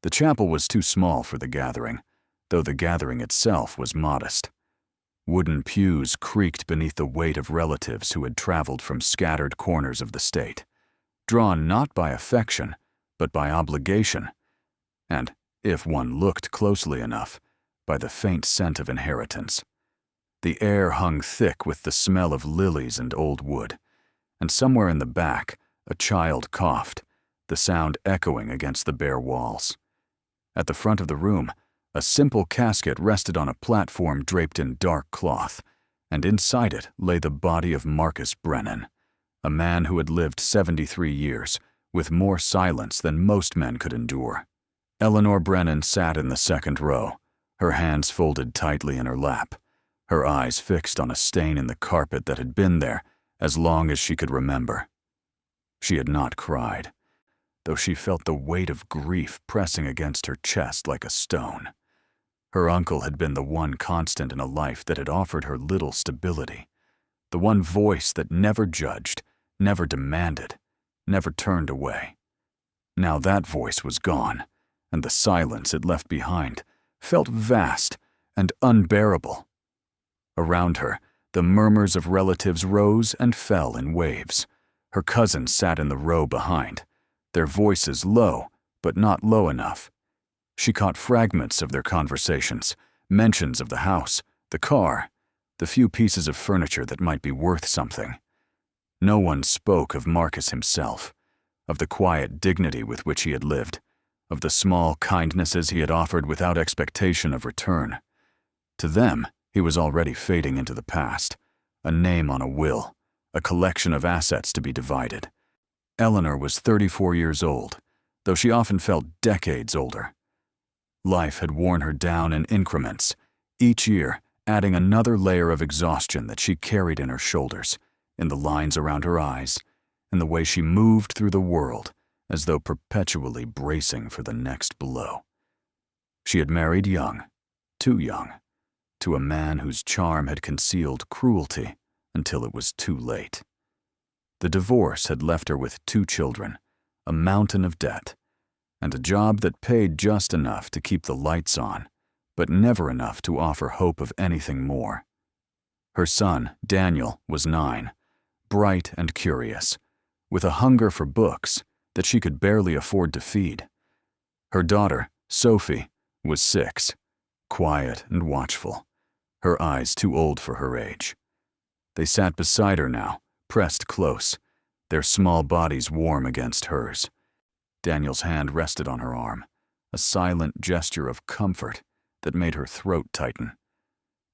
The chapel was too small for the gathering, though the gathering itself was modest. Wooden pews creaked beneath the weight of relatives who had traveled from scattered corners of the state, drawn not by affection, but by obligation, and, if one looked closely enough, by the faint scent of inheritance. The air hung thick with the smell of lilies and old wood, and somewhere in the back, a child coughed, the sound echoing against the bare walls. At the front of the room, a simple casket rested on a platform draped in dark cloth, and inside it lay the body of Marcus Brennan, a man who had lived 73 years, with more silence than most men could endure. Eleanor Brennan sat in the second row, her hands folded tightly in her lap, her eyes fixed on a stain in the carpet that had been there as long as she could remember. She had not cried, though she felt the weight of grief pressing against her chest like a stone. Her uncle had been the one constant in a life that had offered her little stability, the one voice that never judged, never demanded, never turned away. Now that voice was gone, and the silence it left behind felt vast and unbearable. Around her, the murmurs of relatives rose and fell in waves. Her cousins sat in the row behind, their voices low, but not low enough. She caught fragments of their conversations, mentions of the house, the car, the few pieces of furniture that might be worth something. No one spoke of Marcus himself, of the quiet dignity with which he had lived, of the small kindnesses he had offered without expectation of return. To them, he was already fading into the past, a name on a will, a collection of assets to be divided. Eleanor was 34 years old, though she often felt decades older. Life had worn her down in increments, each year adding another layer of exhaustion that she carried in her shoulders, in the lines around her eyes, in the way she moved through the world, as though perpetually bracing for the next blow. She had married young, too young, to a man whose charm had concealed cruelty until it was too late. The divorce had left her with 2 children, a mountain of debt, and a job that paid just enough to keep the lights on, but never enough to offer hope of anything more. Her son, Daniel, was 9, bright and curious, with a hunger for books that she could barely afford to feed. Her daughter, Sophie, was 6, quiet and watchful, her eyes too old for her age. They sat beside her now, pressed close, their small bodies warm against hers. Daniel's hand rested on her arm, a silent gesture of comfort that made her throat tighten.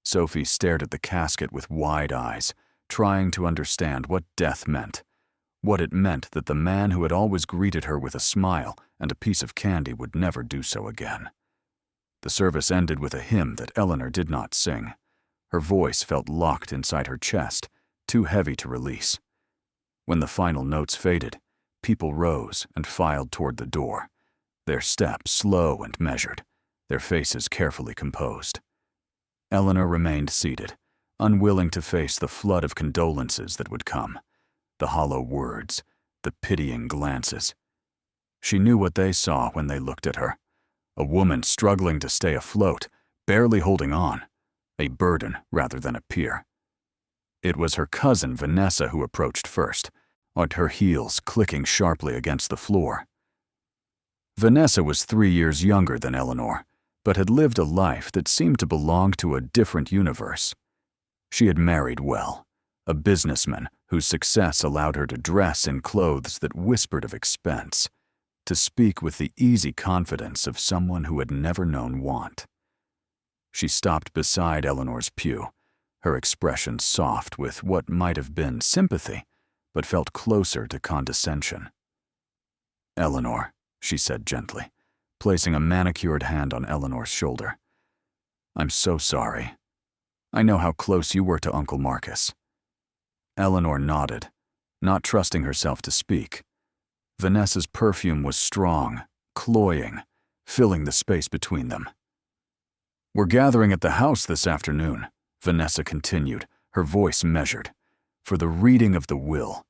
Sophie stared at the casket with wide eyes, trying to understand what death meant, what it meant that the man who had always greeted her with a smile and a piece of candy would never do so again. The service ended with a hymn that Eleanor did not sing. Her voice felt locked inside her chest, too heavy to release. When the final notes faded, people rose and filed toward the door, their steps slow and measured, their faces carefully composed. Eleanor remained seated, unwilling to face the flood of condolences that would come, the hollow words, the pitying glances. She knew what they saw when they looked at her, a woman struggling to stay afloat, barely holding on, a burden rather than a peer. It was her cousin Vanessa who approached first, on her heels clicking sharply against the floor. Vanessa was 3 years younger than Eleanor, but had lived a life that seemed to belong to a different universe. She had married well, a businessman whose success allowed her to dress in clothes that whispered of expense, to speak with the easy confidence of someone who had never known want. She stopped beside Eleanor's pew, her expression soft with what might have been sympathy, but felt closer to condescension. "Eleanor," she said gently, placing a manicured hand on Eleanor's shoulder. "I'm so sorry. I know how close you were to Uncle Marcus." Eleanor nodded, not trusting herself to speak. Vanessa's perfume was strong, cloying, filling the space between them. "We're gathering at the house this afternoon," Vanessa continued, her voice measured, "for the reading of the will.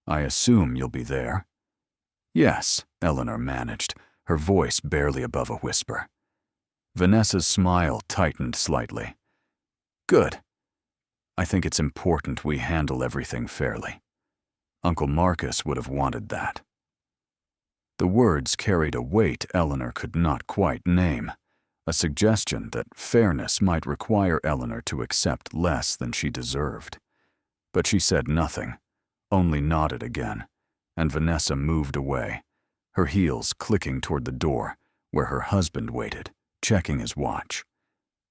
I assume you'll be there." "Yes," Eleanor managed, her voice barely above a whisper. Vanessa's smile tightened slightly. Good. I think it's important we handle everything fairly. Uncle Marcus would have wanted that. The words carried a weight Eleanor could not quite name, a suggestion that fairness might require Eleanor to accept less than she deserved. But she said nothing, only nodded again, and Vanessa moved away, her heels clicking toward the door where her husband waited, checking his watch.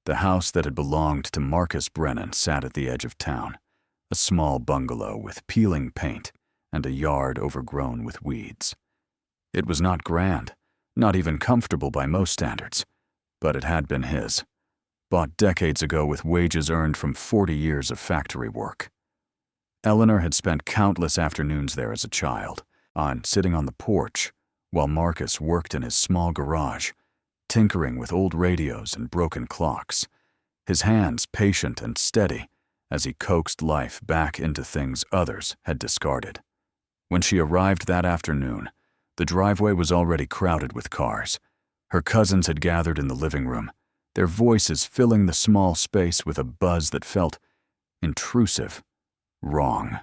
The house that had belonged to Marcus Brennan sat at the edge of town, a small bungalow with peeling paint and a yard overgrown with weeds. It was not grand, not even comfortable by most standards, but it had been his, bought decades ago with wages earned from 40 years of factory work. Eleanor had spent countless afternoons there as a child, sitting on the porch, while Marcus worked in his small garage, tinkering with old radios and broken clocks, his hands patient and steady as he coaxed life back into things others had discarded. When she arrived that afternoon, the driveway was already crowded with cars. Her cousins had gathered in the living room, their voices filling the small space with a buzz that felt intrusive, wrong.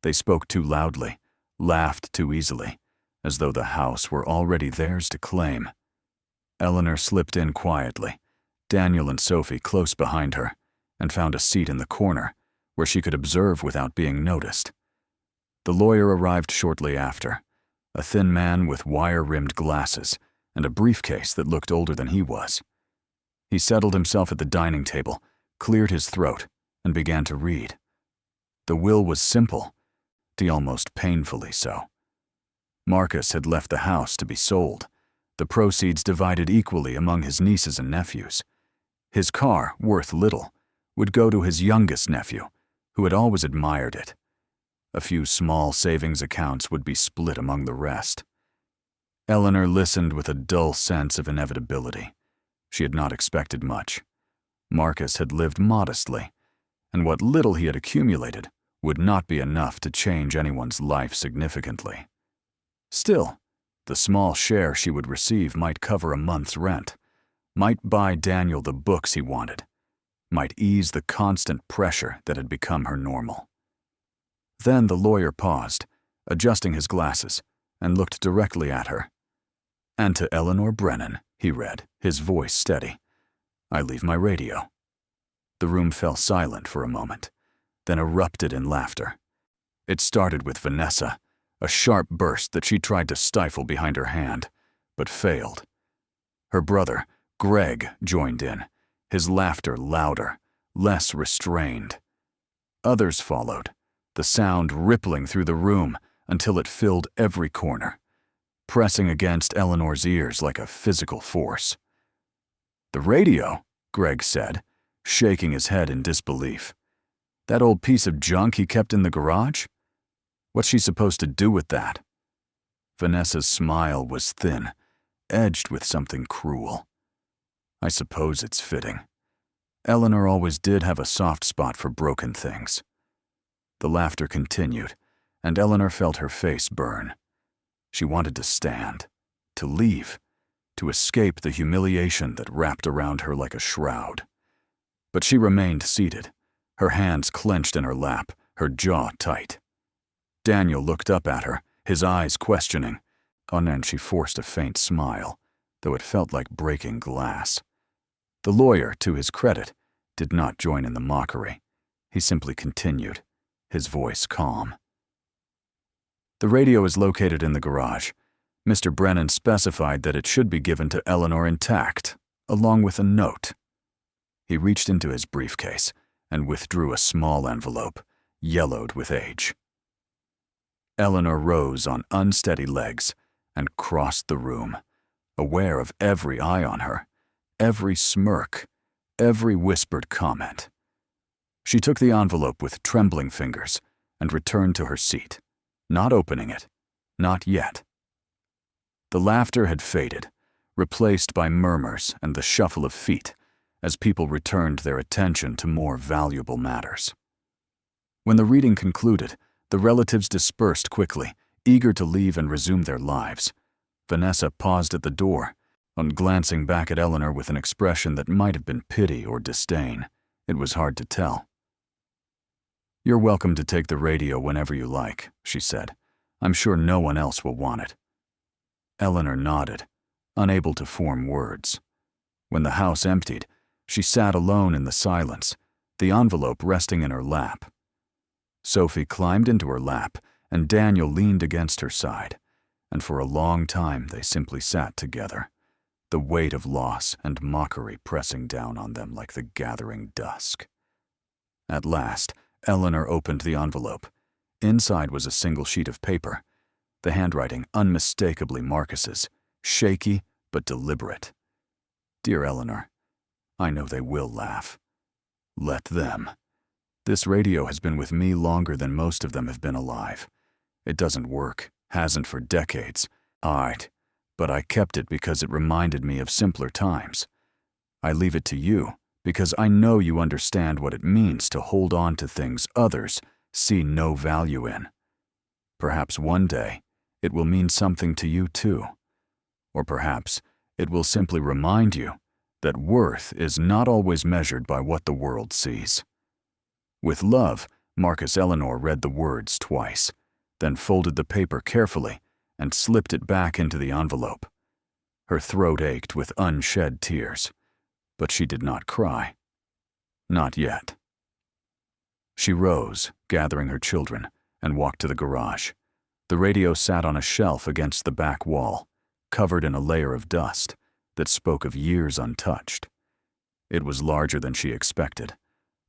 They spoke too loudly, laughed too easily, as though the house were already theirs to claim. Eleanor slipped in quietly, Daniel and Sophie close behind her, and found a seat in the corner where she could observe without being noticed. The lawyer arrived shortly after, a thin man with wire-rimmed glasses and a briefcase that looked older than he was. He settled himself at the dining table, cleared his throat, and began to read. The will was simple, almost painfully so. Marcus had left the house to be sold, the proceeds divided equally among his nieces and nephews. His car, worth little, would go to his youngest nephew, who had always admired it. A few small savings accounts would be split among the rest. Eleanor listened with a dull sense of inevitability. She had not expected much. Marcus had lived modestly, and what little he had accumulated would not be enough to change anyone's life significantly. Still, the small share she would receive might cover a month's rent, might buy Daniel the books he wanted, might ease the constant pressure that had become her normal. Then the lawyer paused, adjusting his glasses, and looked directly at her. "And to Eleanor Brennan," he read, his voice steady, "I leave my radio." The room fell silent for a moment, then erupted in laughter. It started with Vanessa, a sharp burst that she tried to stifle behind her hand, but failed. Her brother, Greg, joined in, his laughter louder, less restrained. Others followed, the sound rippling through the room until it filled every corner, pressing against Eleanor's ears like a physical force. "The radio," Greg said, shaking his head in disbelief. "That old piece of junk he kept in the garage? What's she supposed to do with that?" Vanessa's smile was thin, edged with something cruel. "I suppose it's fitting. Eleanor always did have a soft spot for broken things." The laughter continued, and Eleanor felt her face burn. She wanted to stand, to leave, to escape the humiliation that wrapped around her like a shroud. But she remained seated, her hands clenched in her lap, her jaw tight. Daniel looked up at her, his eyes questioning, and then she forced a faint smile, though it felt like breaking glass. The lawyer, to his credit, did not join in the mockery. He simply continued, his voice calm. "The radio is located in the garage. Mr. Brennan specified that it should be given to Eleanor intact, along with a note." He reached into his briefcase and withdrew a small envelope, yellowed with age. Eleanor rose on unsteady legs and crossed the room, aware of every eye on her, every smirk, every whispered comment. She took the envelope with trembling fingers and returned to her seat, not opening it, not yet. The laughter had faded, replaced by murmurs and the shuffle of feet as people returned their attention to more valuable matters. When the reading concluded, the relatives dispersed quickly, eager to leave and resume their lives. Vanessa paused at the door, and glancing back at Eleanor with an expression that might have been pity or disdain. It was hard to tell. "You're welcome to take the radio whenever you like," she said. "I'm sure no one else will want it." Eleanor nodded, unable to form words. When the house emptied, she sat alone in the silence, the envelope resting in her lap. Sophie climbed into her lap, and Daniel leaned against her side, and for a long time they simply sat together, the weight of loss and mockery pressing down on them like the gathering dusk. At last, Eleanor opened the envelope. Inside was a single sheet of paper, the handwriting unmistakably Marcus's, shaky but deliberate. "Dear Eleanor, I know they will laugh. Let them. This radio has been with me longer than most of them have been alive. It doesn't work, hasn't for decades. But I kept it because it reminded me of simpler times. I leave it to you because I know you understand what it means to hold on to things others see no value in. Perhaps one day it will mean something to you too. Or perhaps it will simply remind you that worth is not always measured by what the world sees." With love, Marcus Eleanor read the words twice, then folded the paper carefully and slipped it back into the envelope. Her throat ached with unshed tears, but she did not cry. Not yet. She rose, gathering her children, and walked to the garage. The radio sat on a shelf against the back wall, covered in a layer of dust that spoke of years untouched. It was larger than she expected,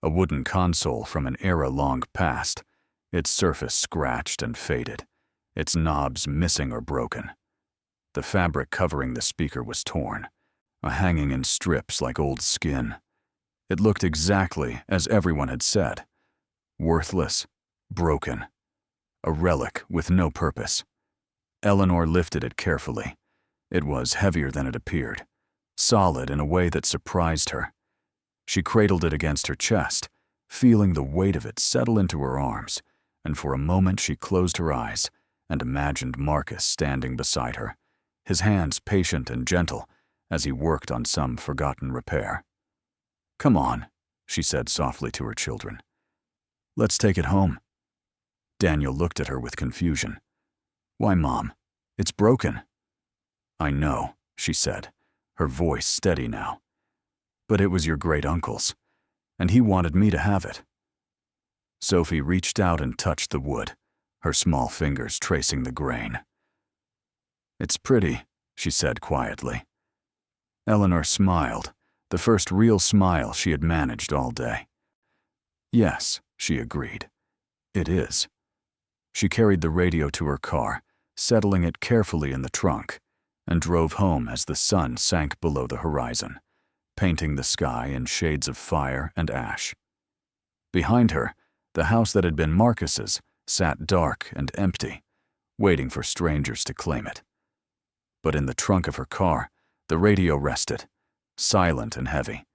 a wooden console from an era long past, its surface scratched and faded, its knobs missing or broken. The fabric covering the speaker was torn, hanging in strips like old skin. It looked exactly as everyone had said. Worthless, broken, a relic with no purpose. Eleanor lifted it carefully. It was heavier than it appeared, solid in a way that surprised her. She cradled it against her chest, feeling the weight of it settle into her arms, and for a moment she closed her eyes and imagined Marcus standing beside her, his hands patient and gentle as he worked on some forgotten repair. "Come on," she said softly to her children. "Let's take it home." Daniel looked at her with confusion. "Why, Mom? It's broken." "I know," she said, her voice steady now. "But it was your great-uncle's, and he wanted me to have it." Sophie reached out and touched the wood, her small fingers tracing the grain. "It's pretty," she said quietly. Eleanor smiled, the first real smile she had managed all day. "Yes," she agreed. "It is." She carried the radio to her car, settling it carefully in the trunk, and drove home as the sun sank below the horizon, painting the sky in shades of fire and ash. Behind her, the house that had been Marcus's sat dark and empty, waiting for strangers to claim it. But in the trunk of her car, the radio rested, silent and heavy,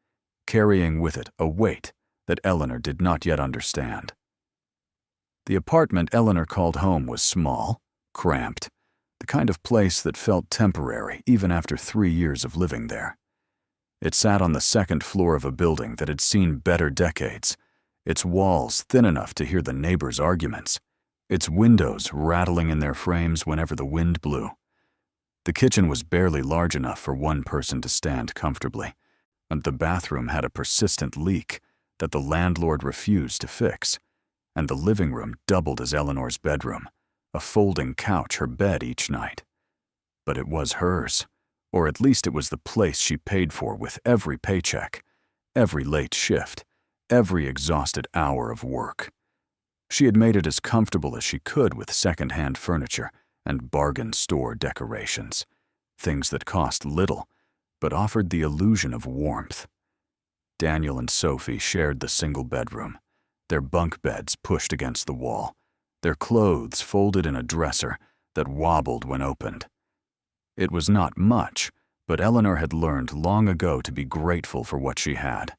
carrying with it a weight that Eleanor did not yet understand. The apartment Eleanor called home was small, cramped, the kind of place that felt temporary even after 3 years of living there. It sat on the second floor of a building that had seen better decades, its walls thin enough to hear the neighbors' arguments, its windows rattling in their frames whenever the wind blew. The kitchen was barely large enough for one person to stand comfortably, and the bathroom had a persistent leak that the landlord refused to fix, and the living room doubled as Eleanor's bedroom, a folding couch her bed each night. But it was hers, or at least it was the place she paid for with every paycheck, every late shift, every exhausted hour of work. She had made it as comfortable as she could with second-hand furniture and bargain store decorations, things that cost little but offered the illusion of warmth. Daniel and Sophie shared the single bedroom, their bunk beds pushed against the wall, their clothes folded in a dresser that wobbled when opened. It was not much, but Eleanor had learned long ago to be grateful for what she had,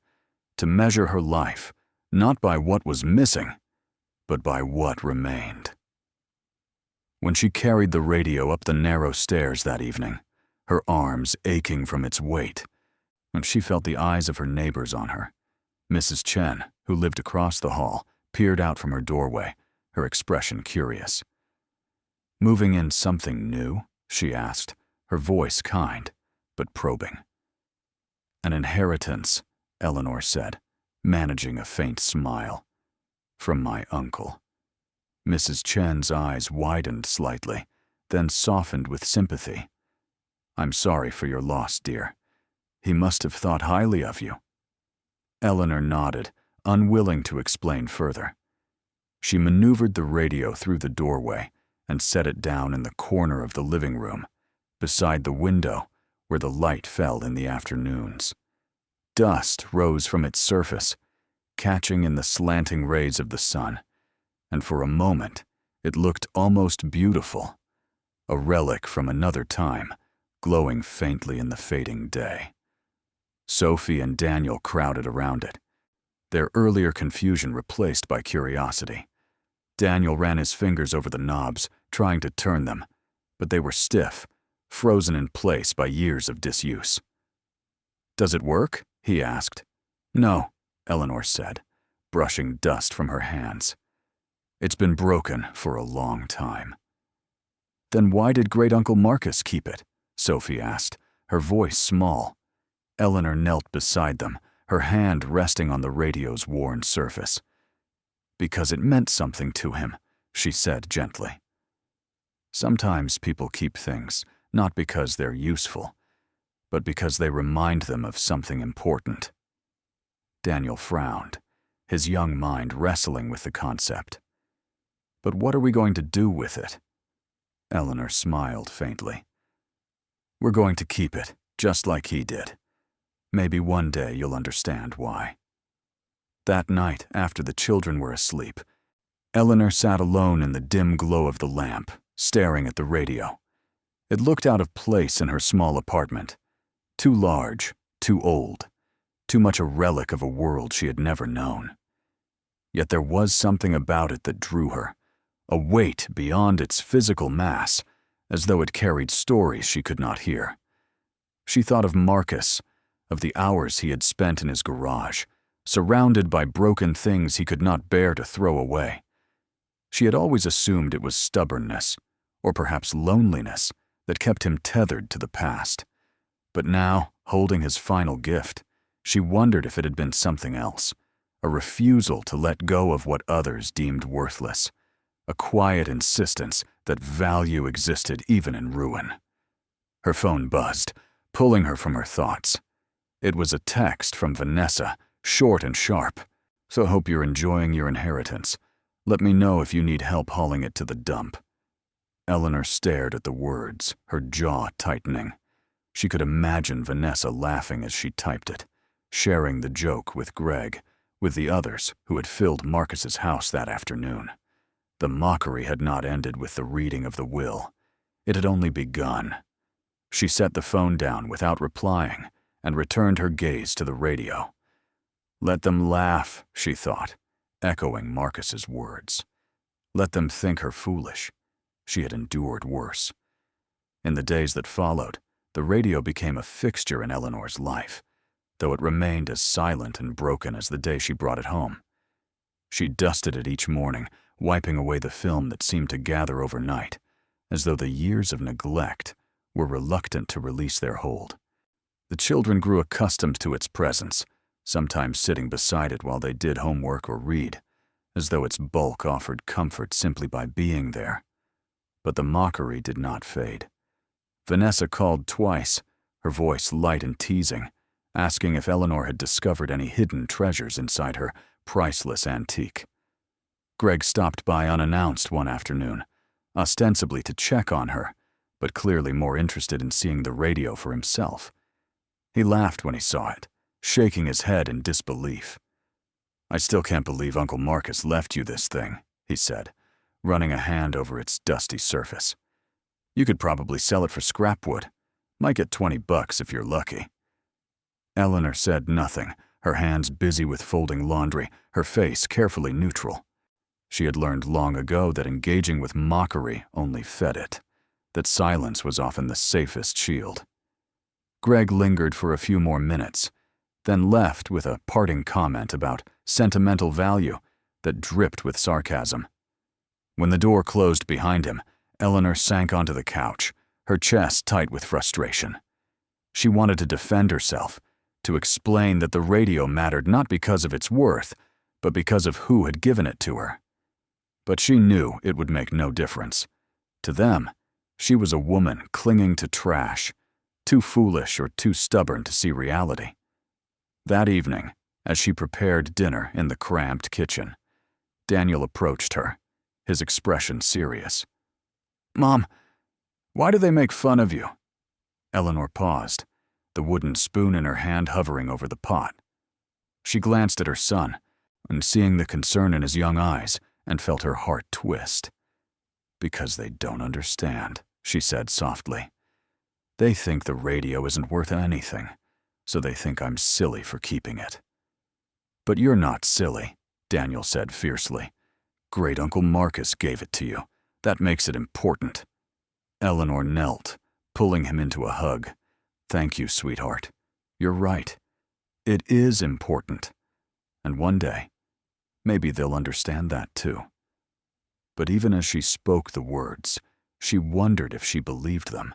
to measure her life not by what was missing, but by what remained. When she carried the radio up the narrow stairs that evening, her arms aching from its weight, and she felt the eyes of her neighbors on her. Mrs. Chen, who lived across the hall, peered out from her doorway, her expression curious. "Moving in something new?" she asked, her voice kind, but probing. "An inheritance," Eleanor said, managing a faint smile. "From my uncle." Mrs. Chen's eyes widened slightly, then softened with sympathy. "I'm sorry for your loss, dear. He must have thought highly of you." Eleanor nodded, unwilling to explain further. She maneuvered the radio through the doorway and set it down in the corner of the living room, beside the window where the light fell in the afternoons. Dust rose from its surface, catching in the slanting rays of the sun, and for a moment it looked almost beautiful, a relic from another time, glowing faintly in the fading day. Sophie and Daniel crowded around it, their earlier confusion replaced by curiosity. Daniel ran his fingers over the knobs, trying to turn them, but they were stiff, frozen in place by years of disuse. "Does it work?" he asked. "No," Eleanor said, brushing dust from her hands. "It's been broken for a long time." "Then why did Great-Uncle Marcus keep it?" Sophie asked, her voice small. Eleanor knelt beside them, her hand resting on the radio's worn surface. "Because it meant something to him," she said gently. "Sometimes people keep things, not because they're useful, but because they remind them of something important." Daniel frowned, his young mind wrestling with the concept. "But what are we going to do with it?" Eleanor smiled faintly. "We're going to keep it, just like he did. Maybe one day you'll understand why." That night, after the children were asleep, Eleanor sat alone in the dim glow of the lamp, staring at the radio. It looked out of place in her small apartment. Too large, too old, too much a relic of a world she had never known. Yet there was something about it that drew her, a weight beyond its physical mass, as though it carried stories she could not hear. She thought of Marcus, of the hours he had spent in his garage, surrounded by broken things he could not bear to throw away. She had always assumed it was stubbornness, or perhaps loneliness, that kept him tethered to the past. But now, holding his final gift, she wondered if it had been something else, a refusal to let go of what others deemed worthless, a quiet insistence that value existed even in ruin. Her phone buzzed, pulling her from her thoughts. It was a text from Vanessa, short and sharp. "So hope you're enjoying your inheritance. Let me know if you need help hauling it to the dump." Eleanor stared at the words, her jaw tightening. She could imagine Vanessa laughing as she typed it, sharing the joke with Greg, with the others who had filled Marcus's house that afternoon. The mockery had not ended with the reading of the will. It had only begun. She set the phone down without replying and returned her gaze to the radio. Let them laugh, she thought, echoing Marcus's words. Let them think her foolish. She had endured worse. In the days that followed, the radio became a fixture in Eleanor's life, though it remained as silent and broken as the day she brought it home. She dusted it each morning, wiping away the film that seemed to gather overnight, as though the years of neglect were reluctant to release their hold. The children grew accustomed to its presence, sometimes sitting beside it while they did homework or read, as though its bulk offered comfort simply by being there. But the mockery did not fade. Vanessa called twice, her voice light and teasing, asking if Eleanor had discovered any hidden treasures inside her priceless antique. Greg stopped by unannounced one afternoon, ostensibly to check on her, but clearly more interested in seeing the radio for himself. He laughed when he saw it, shaking his head in disbelief. "I still can't believe Uncle Marcus left you this thing," he said, running a hand over its dusty surface. "You could probably sell it for scrapwood. Might get $20 if you're lucky." Eleanor said nothing, her hands busy with folding laundry, her face carefully neutral. She had learned long ago that engaging with mockery only fed it, that silence was often the safest shield. Greg lingered for a few more minutes, then left with a parting comment about sentimental value that dripped with sarcasm. When the door closed behind him, Eleanor sank onto the couch, her chest tight with frustration. She wanted to defend herself, to explain that the radio mattered not because of its worth, but because of who had given it to her. But she knew it would make no difference. To them, she was a woman clinging to trash, too foolish or too stubborn to see reality. That evening, as she prepared dinner in the cramped kitchen, Daniel approached her, his expression serious. "Mom, why do they make fun of you?" Eleanor paused, the wooden spoon in her hand hovering over the pot. She glanced at her son, and seeing the concern in his young eyes, and felt her heart twist. "Because they don't understand," she said softly. "They think the radio isn't worth anything, so they think I'm silly for keeping it." "But you're not silly," Daniel said fiercely. "Great Uncle Marcus gave it to you. That makes it important." Eleanor knelt, pulling him into a hug. "Thank you, sweetheart. You're right. It is important. And one day, maybe they'll understand that too." But even as she spoke the words, she wondered if she believed them.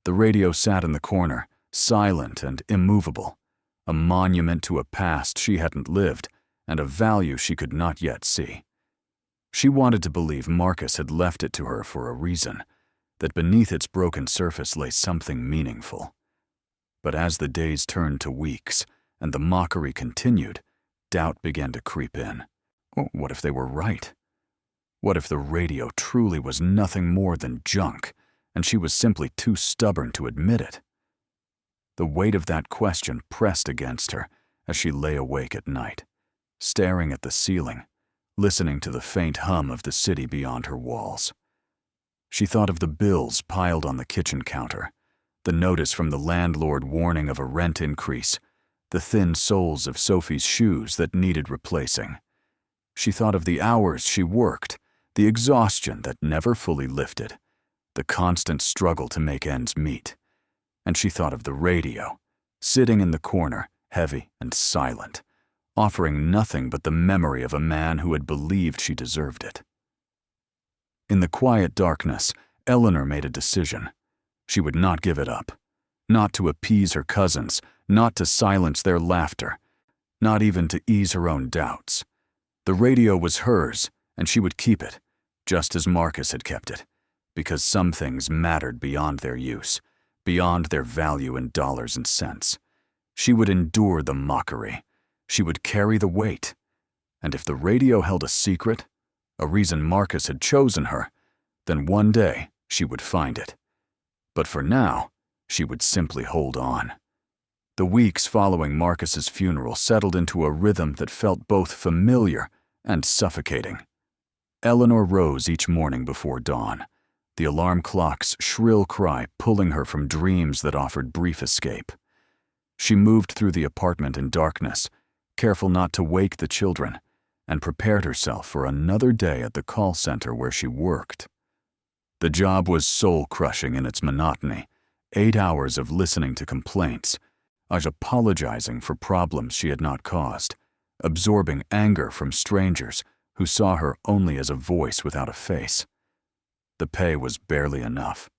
The radio sat in the corner, silent and immovable, a monument to a past she hadn't lived and a value she could not yet see. She wanted to believe Marcus had left it to her for a reason, that beneath its broken surface lay something meaningful. But as the days turned to weeks and the mockery continued, doubt began to creep in. What if they were right? What if the radio truly was nothing more than junk, and she was simply too stubborn to admit it? The weight of that question pressed against her as she lay awake at night, staring at the ceiling, listening to the faint hum of the city beyond her walls. She thought of the bills piled on the kitchen counter, the notice from the landlord warning of a rent increase, the thin soles of Sophie's shoes that needed replacing. She thought of the hours she worked, the exhaustion that never fully lifted, the constant struggle to make ends meet. And she thought of the radio, sitting in the corner, heavy and silent, offering nothing but the memory of a man who had believed she deserved it. In the quiet darkness, Eleanor made a decision. She would not give it up, not to appease her cousins, not to silence their laughter, not even to ease her own doubts. The radio was hers, and she would keep it, just as Marcus had kept it, because some things mattered beyond their use, beyond their value in dollars and cents. She would endure the mockery. She would carry the weight. And if the radio held a secret, a reason Marcus had chosen her, then one day she would find it. But for now, she would simply hold on. The weeks following Marcus's funeral settled into a rhythm that felt both familiar and suffocating. Eleanor rose each morning before dawn, the alarm clock's shrill cry pulling her from dreams that offered brief escape. She moved through the apartment in darkness, careful not to wake the children, and prepared herself for another day at the call center where she worked. The job was soul-crushing in its monotony, 8 hours of listening to complaints, apologizing for problems she had not caused, absorbing anger from strangers who saw her only as a voice without a face. The pay was barely enough.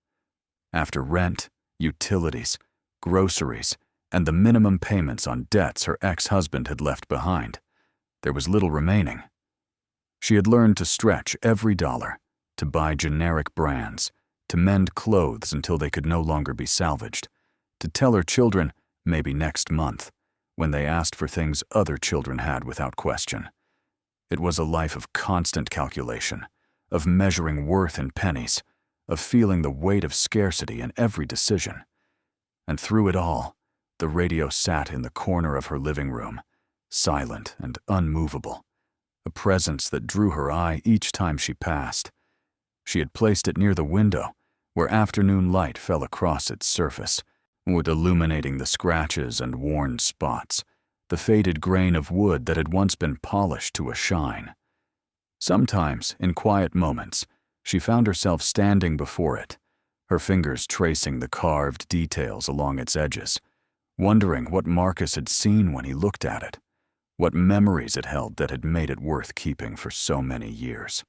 After rent, utilities, groceries, and the minimum payments on debts her ex-husband had left behind, there was little remaining. She had learned to stretch every dollar, to buy generic brands, to mend clothes until they could no longer be salvaged, to tell her children, maybe next month, when they asked for things other children had without question. It was a life of constant calculation, of measuring worth in pennies, of feeling the weight of scarcity in every decision. And through it all, the radio sat in the corner of her living room, silent and unmovable, a presence that drew her eye each time she passed. She had placed it near the window, where afternoon light fell across its surface, illuminating the scratches and worn spots, the faded grain of wood that had once been polished to a shine. Sometimes, in quiet moments, she found herself standing before it, her fingers tracing the carved details along its edges, wondering what Marcus had seen when he looked at it, what memories it held that had made it worth keeping for so many years.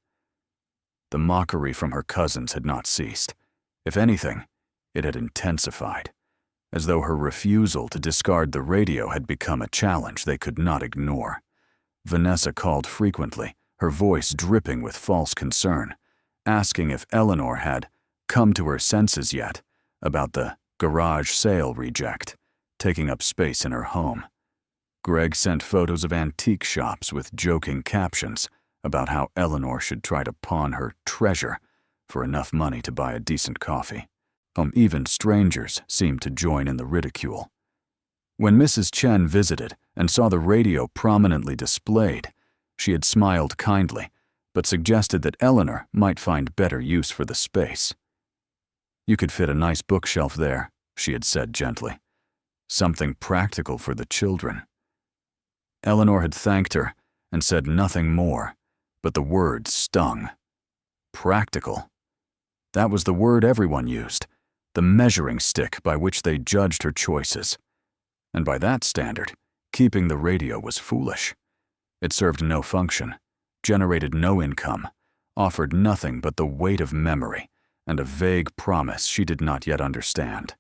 The mockery from her cousins had not ceased. If anything, it had intensified, as though her refusal to discard the radio had become a challenge they could not ignore. Vanessa called frequently, her voice dripping with false concern, asking if Eleanor had come to her senses yet about the garage sale reject taking up space in her home. Greg sent photos of antique shops with joking captions about how Eleanor should try to pawn her treasure for enough money to buy a decent coffee. Even strangers seemed to join in the ridicule. When Mrs. Chen visited and saw the radio prominently displayed, she had smiled kindly, but suggested that Eleanor might find better use for the space. "You could fit a nice bookshelf there," she had said gently. "Something practical for the children." Eleanor had thanked her and said nothing more, but the word stung. Practical. That was the word everyone used, the measuring stick by which they judged her choices. And by that standard, keeping the radio was foolish. It served no function, generated no income, offered nothing but the weight of memory and a vague promise she did not yet understand.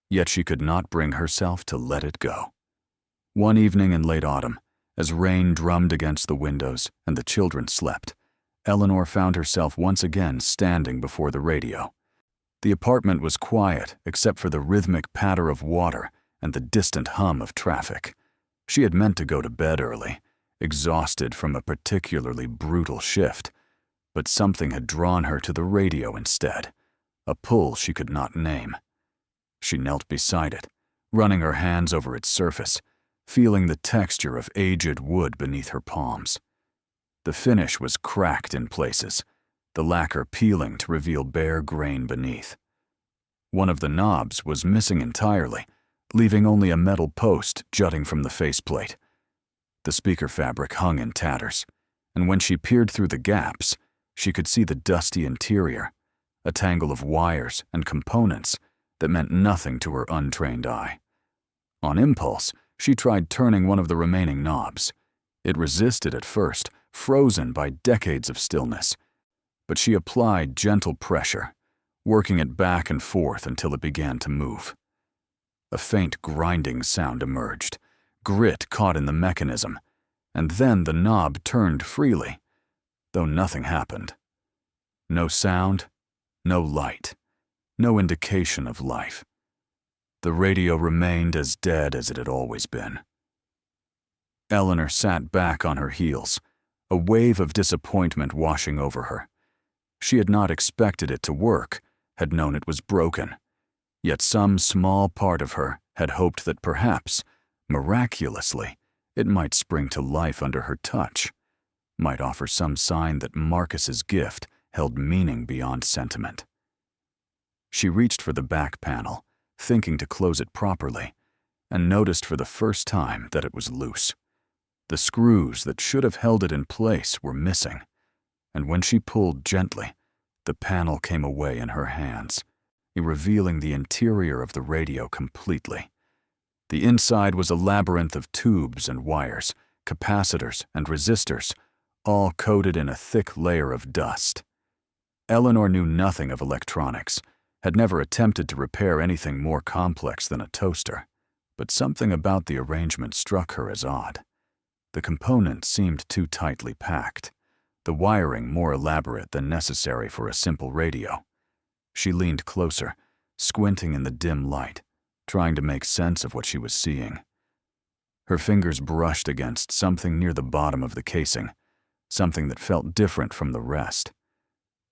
Yet she could not bring herself to let it go. One evening in late autumn, as rain drummed against the windows and the children slept, Eleanor found herself once again standing before the radio. The apartment was quiet except for the rhythmic patter of water and the distant hum of traffic. She had meant to go to bed early, exhausted from a particularly brutal shift, but something had drawn her to the radio instead, a pull she could not name. She knelt beside it, running her hands over its surface, feeling the texture of aged wood beneath her palms. The finish was cracked in places, the lacquer peeling to reveal bare grain beneath. One of the knobs was missing entirely, leaving only a metal post jutting from the faceplate. The speaker fabric hung in tatters, and when she peered through the gaps, she could see the dusty interior, a tangle of wires and components that meant nothing to her untrained eye. On impulse, she tried turning one of the remaining knobs. It resisted at first, frozen by decades of stillness, but she applied gentle pressure, working it back and forth until it began to move. A faint grinding sound emerged, grit caught in the mechanism, and then the knob turned freely, though nothing happened. No sound, no light, no indication of life. The radio remained as dead as it had always been. Eleanor sat back on her heels, a wave of disappointment washing over her. She had not expected it to work, had known it was broken. Yet some small part of her had hoped that perhaps, miraculously, it might spring to life under her touch, might offer some sign that Marcus's gift held meaning beyond sentiment. She reached for the back panel, thinking to close it properly, and noticed for the first time that it was loose. The screws that should have held it in place were missing, and when she pulled gently, the panel came away in her hands, revealing the interior of the radio completely. The inside was a labyrinth of tubes and wires, capacitors and resistors, all coated in a thick layer of dust. Eleanor knew nothing of electronics, had never attempted to repair anything more complex than a toaster, but something about the arrangement struck her as odd. The components seemed too tightly packed, the wiring more elaborate than necessary for a simple radio. She leaned closer, squinting in the dim light, trying to make sense of what she was seeing. Her fingers brushed against something near the bottom of the casing, something that felt different from the rest.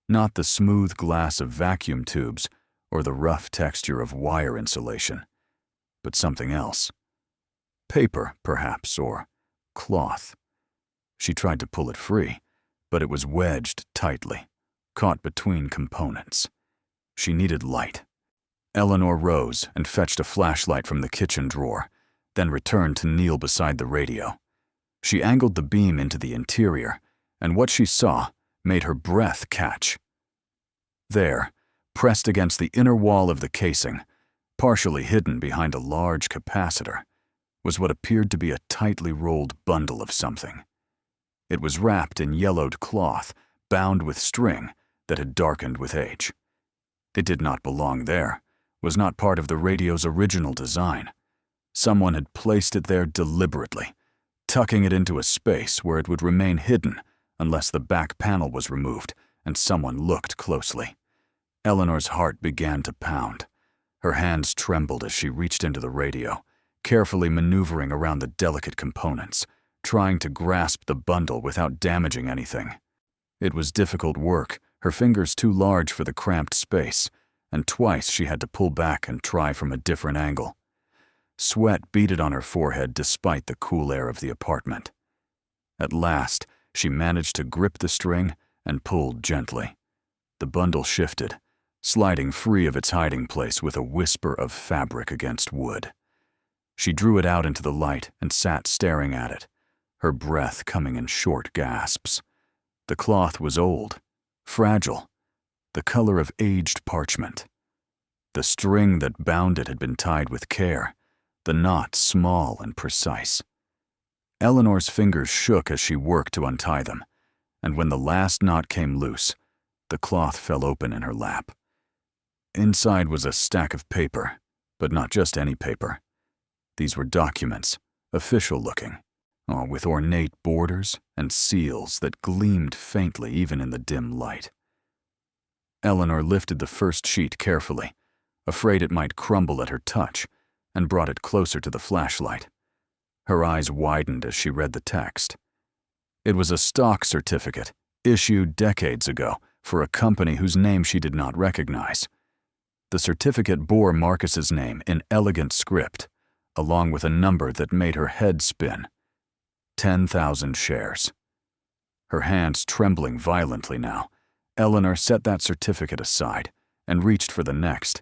Not the smooth glass of vacuum tubes or the rough texture of wire insulation, but something else. Paper, perhaps, or cloth. She tried to pull it free, but it was wedged tightly, caught between components. She needed light. Eleanor rose and fetched a flashlight from the kitchen drawer, then returned to kneel beside the radio. She angled the beam into the interior and what she saw made her breath catch. There, pressed against the inner wall of the casing, partially hidden behind a large capacitor, was what appeared to be a tightly rolled bundle of something. It was wrapped in yellowed cloth, bound with string that had darkened with age. It did not belong there, was not part of the radio's original design. Someone had placed it there deliberately, tucking it into a space where it would remain hidden unless the back panel was removed and someone looked closely. Eleanor's heart began to pound. Her hands trembled as she reached into the radio, carefully maneuvering around the delicate components, trying to grasp the bundle without damaging anything. It was difficult work, her fingers too large for the cramped space, and twice she had to pull back and try from a different angle. Sweat beaded on her forehead despite the cool air of the apartment. At last, she managed to grip the string and pulled gently. The bundle shifted, sliding free of its hiding place with a whisper of fabric against wood. She drew it out into the light and sat staring at it, her breath coming in short gasps. The cloth was old, fragile, the color of aged parchment. The string that bound it had been tied with care, the knot small and precise. Eleanor's fingers shook as she worked to untie them, and when the last knot came loose, the cloth fell open in her lap. Inside was a stack of paper, but not just any paper. These were documents, official-looking, with ornate borders and seals that gleamed faintly even in the dim light. Eleanor lifted the first sheet carefully, afraid it might crumble at her touch, and brought it closer to the flashlight. Her eyes widened as she read the text. It was a stock certificate, issued decades ago, for a company whose name she did not recognize. The certificate bore Marcus's name in elegant script, along with a number that made her head spin. 10,000 shares. Her hands trembling violently now, Eleanor set that certificate aside and reached for the next.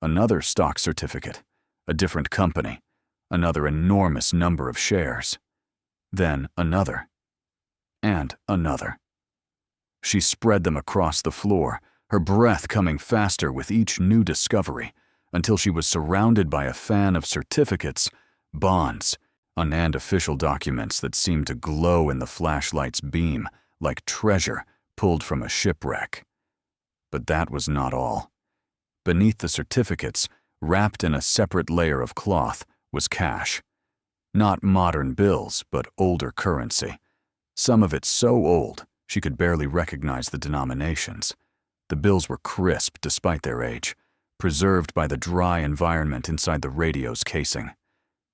Another stock certificate, a different company, another enormous number of shares. Then another. And another. She spread them across the floor, her breath coming faster with each new discovery, until she was surrounded by a fan of certificates, bonds, and official documents that seemed to glow in the flashlight's beam like treasure pulled from a shipwreck. But that was not all. Beneath the certificates, wrapped in a separate layer of cloth, was cash. Not modern bills, but older currency. Some of it so old, she could barely recognize the denominations. The bills were crisp despite their age, preserved by the dry environment inside the radio's casing.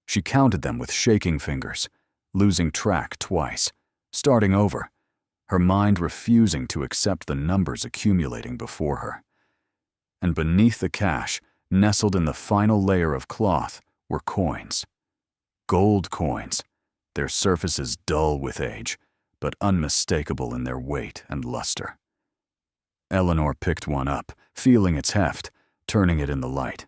She counted them with shaking fingers, losing track twice, starting over, her mind refusing to accept the numbers accumulating before her. And beneath the cash, nestled in the final layer of cloth, were coins. Gold coins, their surfaces dull with age, but unmistakable in their weight and luster. Eleanor picked one up, feeling its heft, turning it in the light.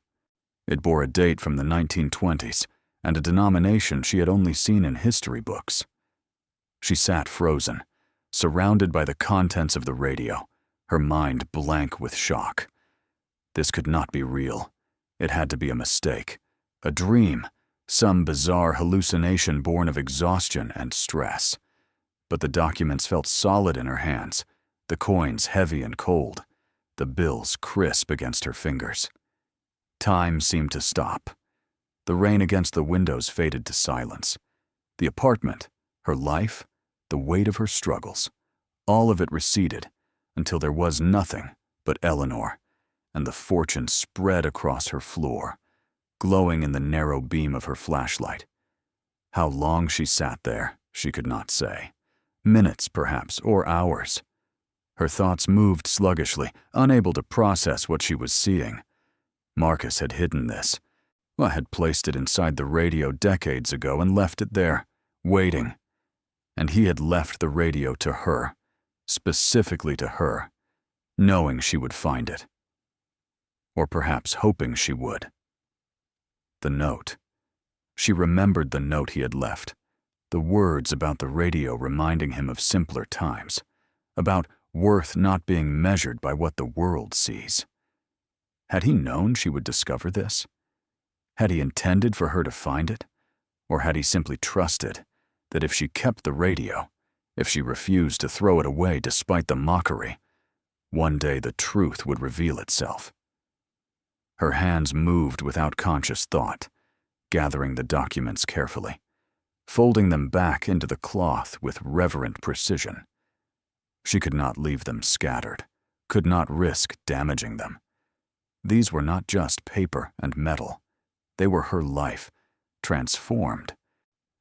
It bore a date from the 1920s, and a denomination she had only seen in history books. She sat frozen, surrounded by the contents of the radio, her mind blank with shock. This could not be real. It had to be a mistake, a dream, some bizarre hallucination born of exhaustion and stress. But the documents felt solid in her hands, the coins heavy and cold, the bills crisp against her fingers. Time seemed to stop. The rain against the windows faded to silence. The apartment, her life, the weight of her struggles, all of it receded until there was nothing but Eleanor, and the fortune spread across her floor, glowing in the narrow beam of her flashlight. How long she sat there, she could not say. Minutes, perhaps, or hours. Her thoughts moved sluggishly, unable to process what she was seeing. Marcus had hidden this. I had placed it inside the radio decades ago and left it there, waiting. And he had left the radio to her, specifically to her, knowing she would find it. Or perhaps hoping she would. The note. She remembered the note he had left. The words about the radio reminding him of simpler times, about worth not being measured by what the world sees. Had he known she would discover this? Had he intended for her to find it? Or had he simply trusted that if she kept the radio, if she refused to throw it away despite the mockery, one day the truth would reveal itself? Her hands moved without conscious thought, gathering the documents carefully, folding them back into the cloth with reverent precision. She could not leave them scattered, could not risk damaging them. These were not just paper and metal. They were her life, transformed.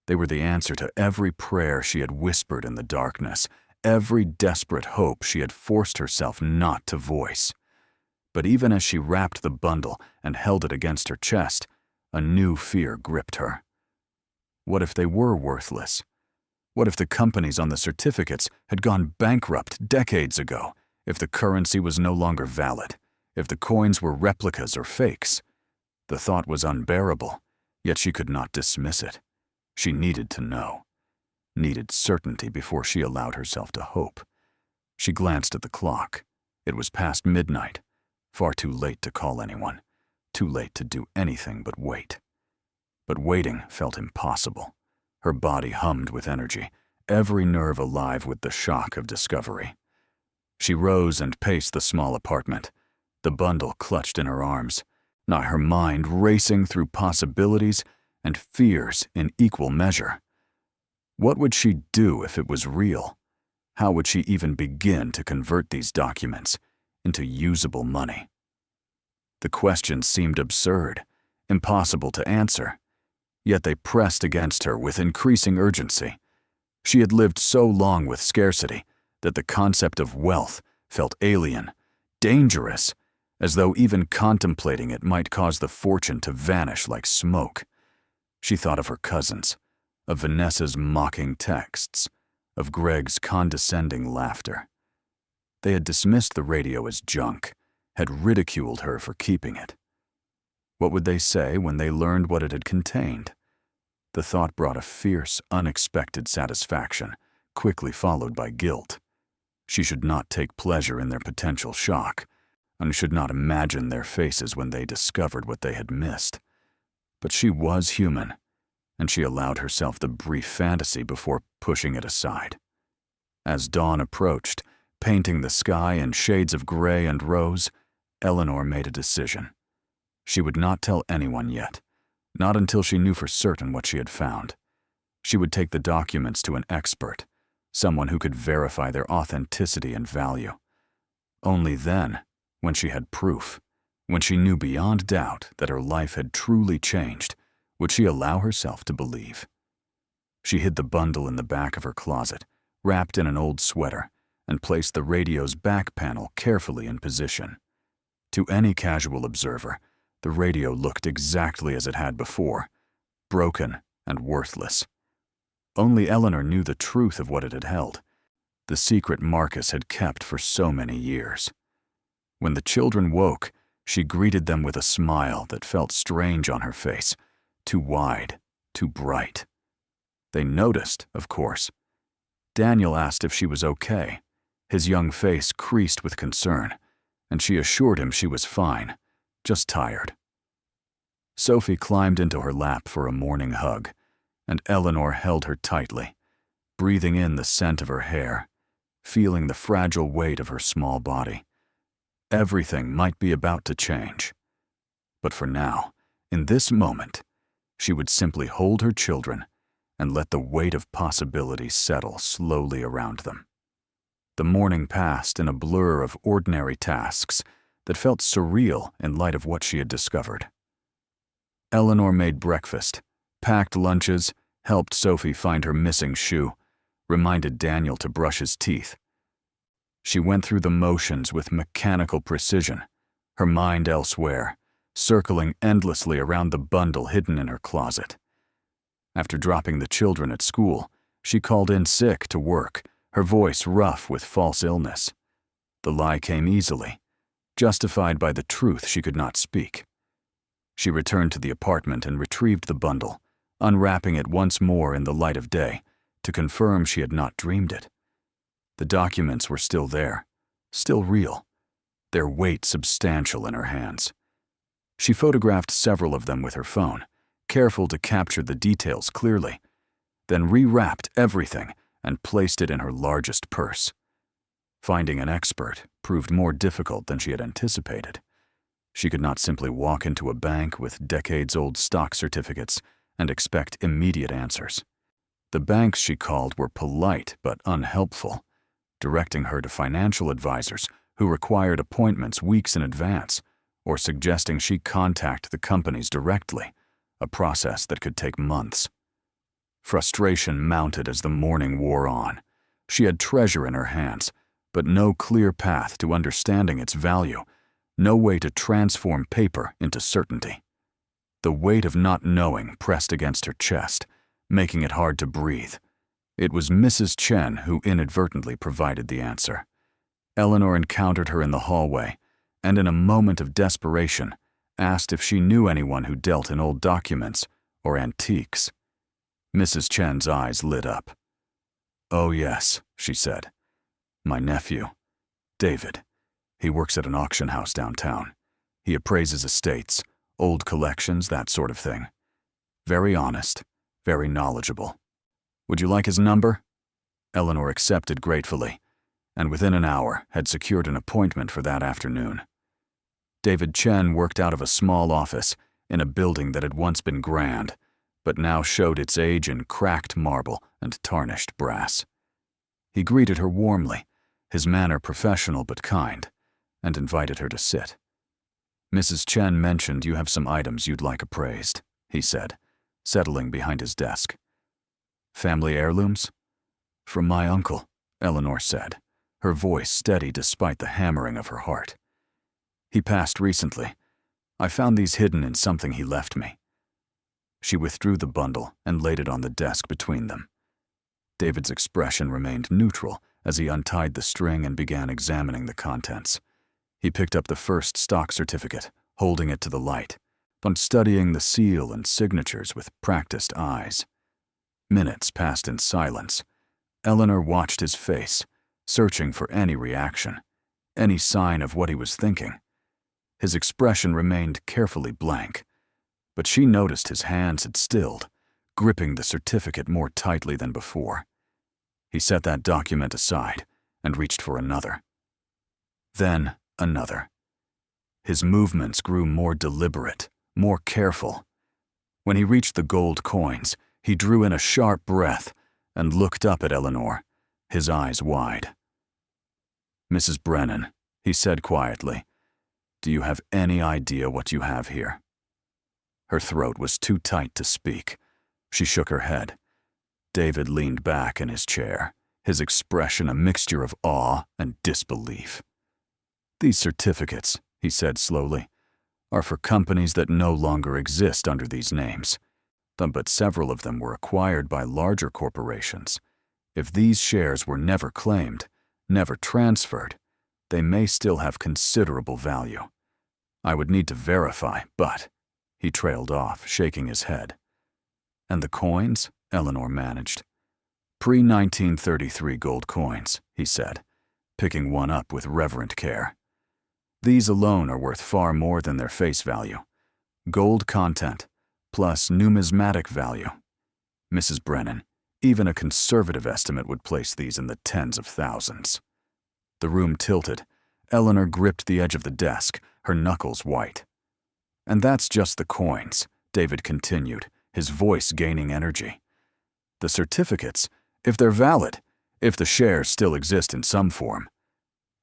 They were the answer to every prayer she had whispered in the darkness, every desperate hope she had forced herself not to voice. But even as she wrapped the bundle and held it against her chest, a new fear gripped her. What if they were worthless? What if the companies on the certificates had gone bankrupt decades ago? If the currency was no longer valid? If the coins were replicas or fakes? The thought was unbearable, yet she could not dismiss it. She needed to know, needed certainty before she allowed herself to hope. She glanced at the clock. It was past midnight, far too late to call anyone, too late to do anything but wait. But waiting felt impossible. Her body hummed with energy, every nerve alive with the shock of discovery. She rose and paced the small apartment, the bundle clutched in her arms, now her mind racing through possibilities and fears in equal measure. What would she do if it was real? How would she even begin to convert these documents into usable money? The questions seemed absurd, impossible to answer, yet they pressed against her with increasing urgency. She had lived so long with scarcity that the concept of wealth felt alien, dangerous, as though even contemplating it might cause the fortune to vanish like smoke. She thought of her cousins, of Vanessa's mocking texts, of Greg's condescending laughter. They had dismissed the radio as junk, had ridiculed her for keeping it. What would they say when they learned what it had contained? The thought brought a fierce, unexpected satisfaction, quickly followed by guilt. She should not take pleasure in their potential shock, and should not imagine their faces when they discovered what they had missed. But she was human, and she allowed herself the brief fantasy before pushing it aside. As dawn approached, painting the sky in shades of gray and rose, Eleanor made a decision. She would not tell anyone yet, not until she knew for certain what she had found. She would take the documents to an expert, someone who could verify their authenticity and value. Only then, when she had proof, when she knew beyond doubt that her life had truly changed, would she allow herself to believe. She hid the bundle in the back of her closet, wrapped in an old sweater, and placed the radio's back panel carefully in position. To any casual observer, the radio looked exactly as it had before, broken and worthless. Only Eleanor knew the truth of what it had held, the secret Marcus had kept for so many years. When the children woke, she greeted them with a smile that felt strange on her face, too wide, too bright. They noticed, of course. Daniel asked if she was okay, his young face creased with concern, and she assured him she was fine, just tired. Sophie climbed into her lap for a morning hug, and Eleanor held her tightly, breathing in the scent of her hair, feeling the fragile weight of her small body. Everything might be about to change. But for now, in this moment, she would simply hold her children and let the weight of possibility settle slowly around them. The morning passed in a blur of ordinary tasks that felt surreal in light of what she had discovered. Eleanor made breakfast, packed lunches, helped Sophie find her missing shoe, reminded Daniel to brush his teeth. She went through the motions with mechanical precision, her mind elsewhere, circling endlessly around the bundle hidden in her closet. After dropping the children at school, she called in sick to work, her voice rough with false illness. The lie came easily, justified by the truth she could not speak. She returned to the apartment and retrieved the bundle, unwrapping it once more in the light of day to confirm she had not dreamed it. The documents were still there, still real, their weight substantial in her hands. She photographed several of them with her phone, careful to capture the details clearly, then rewrapped everything and placed it in her largest purse. Finding an expert proved more difficult than she had anticipated. She could not simply walk into a bank with decades-old stock certificates and expect immediate answers. The banks she called were polite but unhelpful, directing her to financial advisors who required appointments weeks in advance, or suggesting she contact the companies directly, a process that could take months. Frustration mounted as the morning wore on. She had treasure in her hands, but no clear path to understanding its value, no way to transform paper into certainty. The weight of not knowing pressed against her chest, making it hard to breathe. It was Mrs. Chen who inadvertently provided the answer. Eleanor encountered her in the hallway, and in a moment of desperation, asked if she knew anyone who dealt in old documents or antiques. Mrs. Chen's eyes lit up. "Oh yes," she said. "My nephew, David. He works at an auction house downtown. He appraises estates, old collections, that sort of thing. Very honest, very knowledgeable. Would you like his number?" Eleanor accepted gratefully, and within an hour had secured an appointment for that afternoon. David Chen worked out of a small office in a building that had once been grand, but now showed its age in cracked marble and tarnished brass. He greeted her warmly, his manner professional but kind, and invited her to sit. "Mrs. Chen mentioned you have some items you'd like appraised," he said, settling behind his desk. "Family heirlooms?" "From my uncle," Eleanor said, her voice steady despite the hammering of her heart. "He passed recently. I found these hidden in something he left me." She withdrew the bundle and laid it on the desk between them. David's expression remained neutral as he untied the string and began examining the contents. He picked up the first stock certificate, holding it to the light, but studying the seal and signatures with practiced eyes. Minutes passed in silence. Eleanor watched his face, searching for any reaction, any sign of what he was thinking. His expression remained carefully blank, but she noticed his hands had stilled, gripping the certificate more tightly than before. He set that document aside and reached for another. Then another. His movements grew more deliberate, more careful. When he reached the gold coins, he drew in a sharp breath and looked up at Eleanor, his eyes wide. "Mrs. Brennan," he said quietly, "do you have any idea what you have here?" Her throat was too tight to speak. She shook her head. David leaned back in his chair, his expression a mixture of awe and disbelief. "These certificates," he said slowly, "are for companies that no longer exist under these names. But several of them were acquired by larger corporations. If these shares were never claimed, never transferred, they may still have considerable value. I would need to verify, but—" He trailed off, shaking his head. "And the coins?" Eleanor managed. "Pre-1933 gold coins," he said, picking one up with reverent care. "These alone are worth far more than their face value. Gold content, plus numismatic value. Mrs. Brennan, even a conservative estimate would place these in the tens of thousands." The room tilted. Eleanor gripped the edge of the desk, her knuckles white. "And that's just the coins," David continued, his voice gaining energy. "The certificates, if they're valid, if the shares still exist in some form.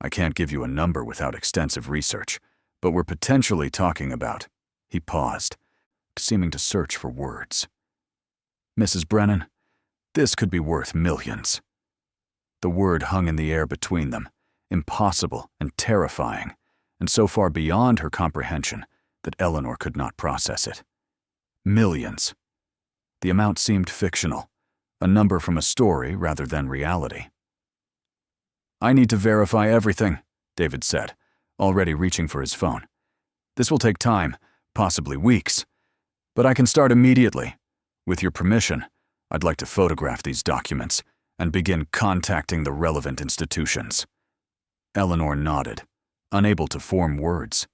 I can't give you a number without extensive research, but we're potentially talking about—" He paused, seeming to search for words. "Mrs. Brennan, this could be worth millions." The word hung in the air between them, impossible and terrifying, and so far beyond her comprehension that Eleanor could not process it. Millions. The amount seemed fictional, a number from a story rather than reality. "I need to verify everything," David said, already reaching for his phone. "This will take time, possibly weeks. But I can start immediately. With your permission, I'd like to photograph these documents and begin contacting the relevant institutions." Eleanor nodded, unable to form words.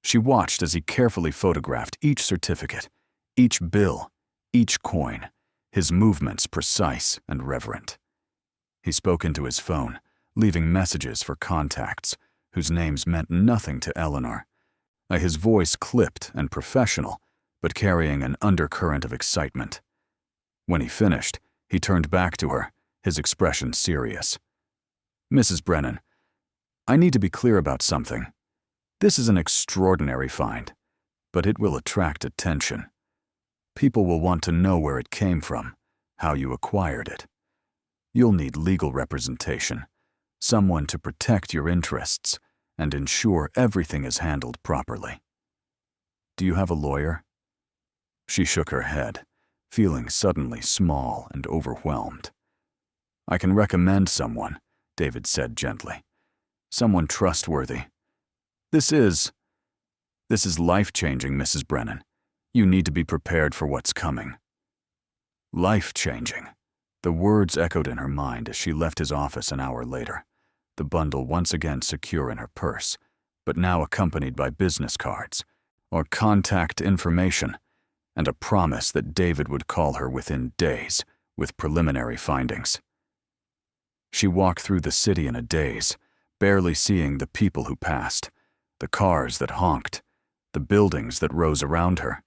She watched as he carefully photographed each certificate, each bill, each coin, his movements precise and reverent. He spoke into his phone, leaving messages for contacts whose names meant nothing to Eleanor. His voice clipped and professional, but carrying an undercurrent of excitement. When he finished, he turned back to her, his expression serious. "Mrs. Brennan, I need to be clear about something. This is an extraordinary find, but it will attract attention. People will want to know where it came from, how you acquired it. You'll need legal representation, someone to protect your interests and ensure everything is handled properly. Do you have a lawyer?" She shook her head, feeling suddenly small and overwhelmed. "I can recommend someone," David said gently. "Someone trustworthy. This is life-changing, Mrs. Brennan. You need to be prepared for what's coming." Life-changing. The words echoed in her mind as she left his office an hour later, the bundle once again secure in her purse, but now accompanied by business cards, or contact information, and a promise that David would call her within days with preliminary findings. She walked through the city in a daze, barely seeing the people who passed, the cars that honked, the buildings that rose around her.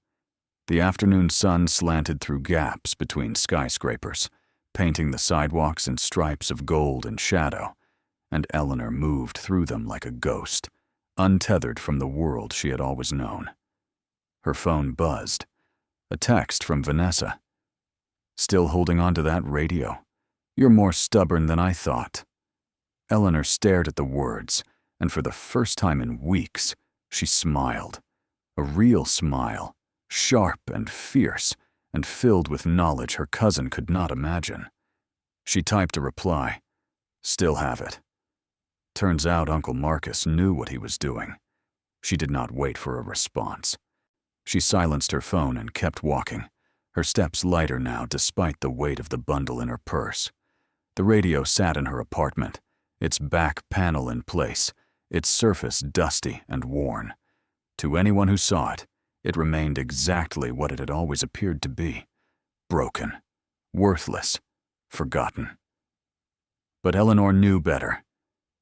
The afternoon sun slanted through gaps between skyscrapers, painting the sidewalks in stripes of gold and shadow, and Eleanor moved through them like a ghost, untethered from the world she had always known. Her phone buzzed. A text from Vanessa. "Still holding on to that radio? You're more stubborn than I thought." Eleanor stared at the words, and for the first time in weeks, she smiled. A real smile, sharp and fierce, and filled with knowledge her cousin could not imagine. She typed a reply. "Still have it." Turns out Uncle Marcus knew what he was doing. She did not wait for a response. She silenced her phone and kept walking, her steps lighter now despite the weight of the bundle in her purse. The radio sat in her apartment, its back panel in place, its surface dusty and worn. To anyone who saw it, it remained exactly what it had always appeared to be: broken, worthless, forgotten. But Eleanor knew better.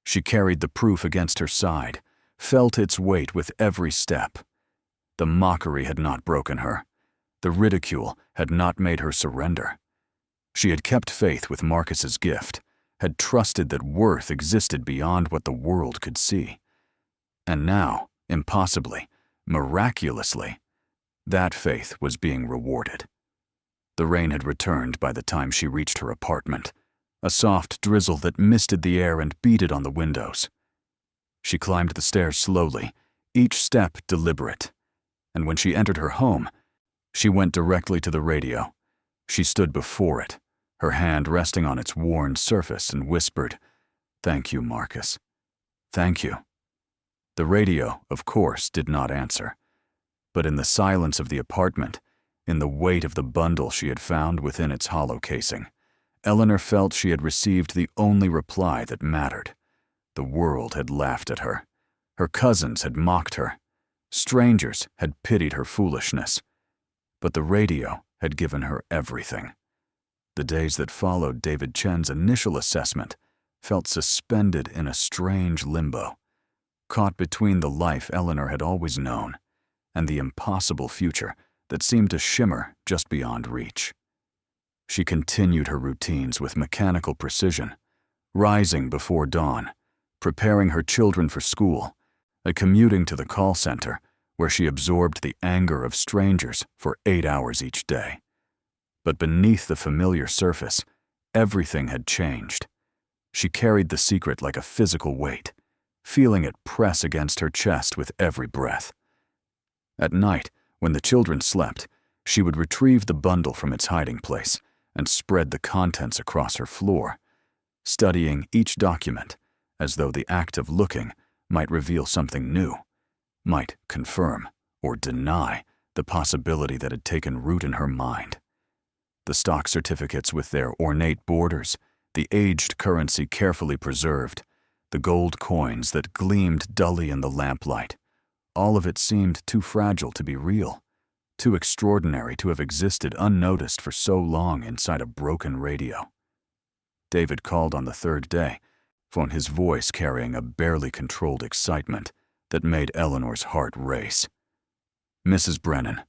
She carried the proof against her side, felt its weight with every step. The mockery had not broken her. The ridicule had not made her surrender. She had kept faith with Marcus's gift, had trusted that worth existed beyond what the world could see. And now, impossibly, miraculously, that faith was being rewarded. The rain had returned by the time she reached her apartment, a soft drizzle that misted the air and beaded on the windows. She climbed the stairs slowly, each step deliberate. And when she entered her home, she went directly to the radio. She stood before it, her hand resting on its worn surface, and whispered, "Thank you, Marcus. Thank you." The radio, of course, did not answer. But in the silence of the apartment, in the weight of the bundle she had found within its hollow casing, Eleanor felt she had received the only reply that mattered. The world had laughed at her. Her cousins had mocked her. Strangers had pitied her foolishness. But the radio had given her everything. The days that followed David Chen's initial assessment felt suspended in a strange limbo, caught between the life Eleanor had always known and the impossible future that seemed to shimmer just beyond reach. She continued her routines with mechanical precision, rising before dawn, preparing her children for school, commuting to the call center, where she absorbed the anger of strangers for 8 hours each day. But beneath the familiar surface, everything had changed. She carried the secret like a physical weight, feeling it press against her chest with every breath. At night, when the children slept, she would retrieve the bundle from its hiding place and spread the contents across her floor, studying each document as though the act of looking might reveal something new, might confirm or deny the possibility that had taken root in her mind. The stock certificates with their ornate borders, the aged currency carefully preserved, the gold coins that gleamed dully in the lamplight. All of it seemed too fragile to be real, too extraordinary to have existed unnoticed for so long inside a broken radio. David called on the third day, his voice carrying a barely controlled excitement that made Eleanor's heart race. "Mrs. Brennan,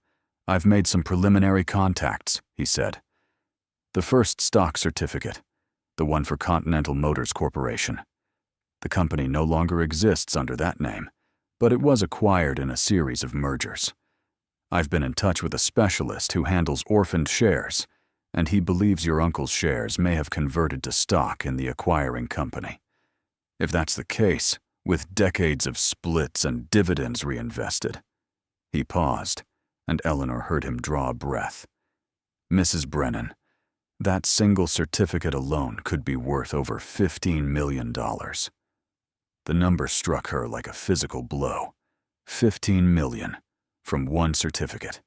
I've made some preliminary contacts," he said. "The first stock certificate, the one for Continental Motors Corporation. The company no longer exists under that name, but it was acquired in a series of mergers. I've been in touch with a specialist who handles orphaned shares, and he believes your uncle's shares may have converted to stock in the acquiring company. If that's the case, with decades of splits and dividends reinvested." He paused, and Eleanor heard him draw a breath. "Mrs. Brennan, that single certificate alone could be worth over $15 million. The number struck her like a physical blow. 15 million from one certificate,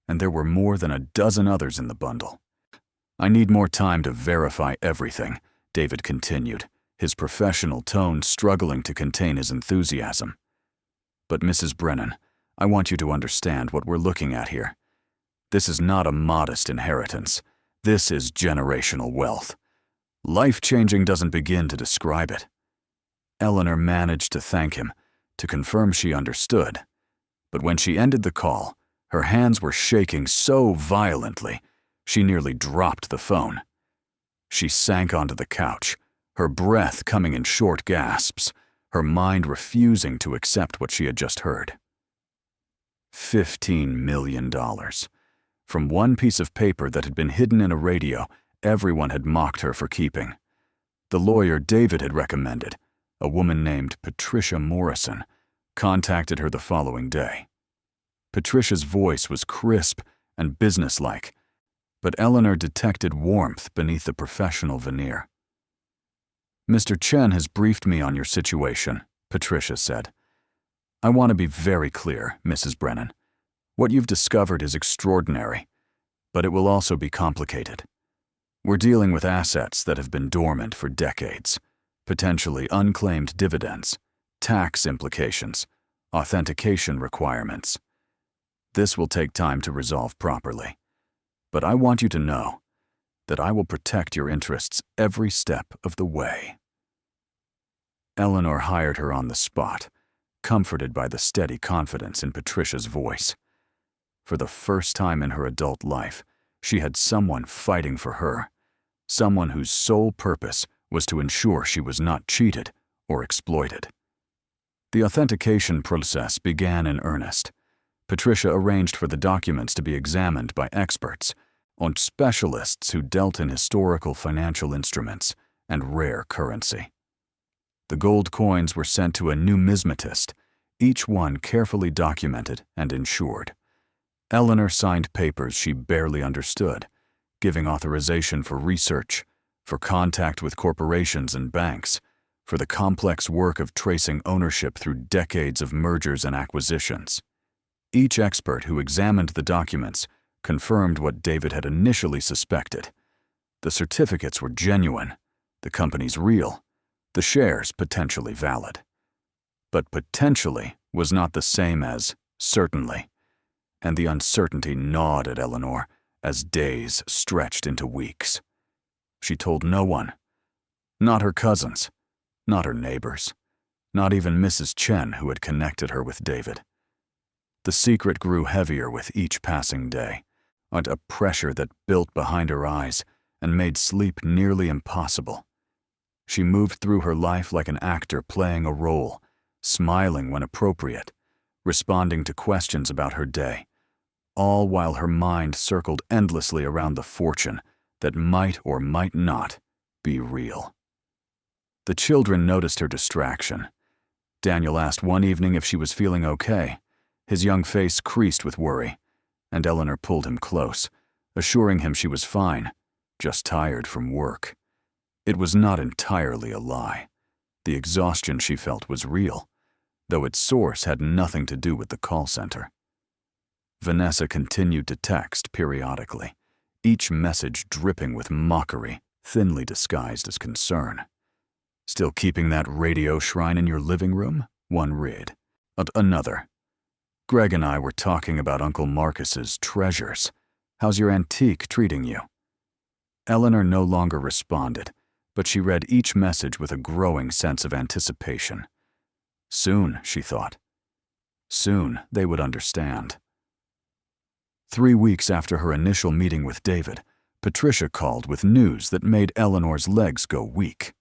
and there were more than a dozen others in the bundle. "I need more time to verify everything," David continued, his professional tone struggling to contain his enthusiasm. "But Mrs. Brennan, I want you to understand what we're looking at here. This is not a modest inheritance. This is generational wealth. Life-changing doesn't begin to describe it." Eleanor managed to thank him, to confirm she understood. But when she ended the call, her hands were shaking so violently, she nearly dropped the phone. She sank onto the couch, her breath coming in short gasps, her mind refusing to accept what she had just heard. $15 million. From one piece of paper that had been hidden in a radio everyone had mocked her for keeping. The lawyer David had recommended, a woman named Patricia Morrison, contacted her the following day. Patricia's voice was crisp and businesslike, but Eleanor detected warmth beneath the professional veneer. "Mr. Chen has briefed me on your situation," Patricia said. "I want to be very clear, Mrs. Brennan. What you've discovered is extraordinary, but it will also be complicated. We're dealing with assets that have been dormant for decades, potentially unclaimed dividends, tax implications, authentication requirements. This will take time to resolve properly, but I want you to know that I will protect your interests every step of the way." Eleanor hired her on the spot, comforted by the steady confidence in Patricia's voice. For the first time in her adult life, she had someone fighting for her, someone whose sole purpose was to ensure she was not cheated or exploited. The authentication process began in earnest. Patricia arranged for the documents to be examined by experts, on specialists who dealt in historical financial instruments and rare currency. The gold coins were sent to a numismatist, each one carefully documented and insured. Eleanor signed papers she barely understood, giving authorization for research, for contact with corporations and banks, for the complex work of tracing ownership through decades of mergers and acquisitions. Each expert who examined the documents confirmed what David had initially suspected. The certificates were genuine, the companies real, the shares potentially valid. But potentially was not the same as certainly, and the uncertainty gnawed at Eleanor as days stretched into weeks. She told no one, not her cousins, not her neighbors, not even Mrs. Chen, who had connected her with David. The secret grew heavier with each passing day, a pressure that built behind her eyes and made sleep nearly impossible. She moved through her life like an actor playing a role, smiling when appropriate, responding to questions about her day, all while her mind circled endlessly around the fortune that might or might not be real. The children noticed her distraction. Daniel asked one evening if she was feeling okay, his young face creased with worry, and Eleanor pulled him close, assuring him she was fine, just tired from work. It was not entirely a lie. The exhaustion she felt was real, though its source had nothing to do with the call center. Vanessa continued to text periodically, each message dripping with mockery, thinly disguised as concern. "Still keeping that radio shrine in your living room?" one read. Another. "Greg and I were talking about Uncle Marcus's treasures. How's your antique treating you?" Eleanor no longer responded, but she read each message with a growing sense of anticipation. Soon, she thought. Soon they would understand. 3 weeks after her initial meeting with David, Patricia called with news that made Eleanor's legs go weak.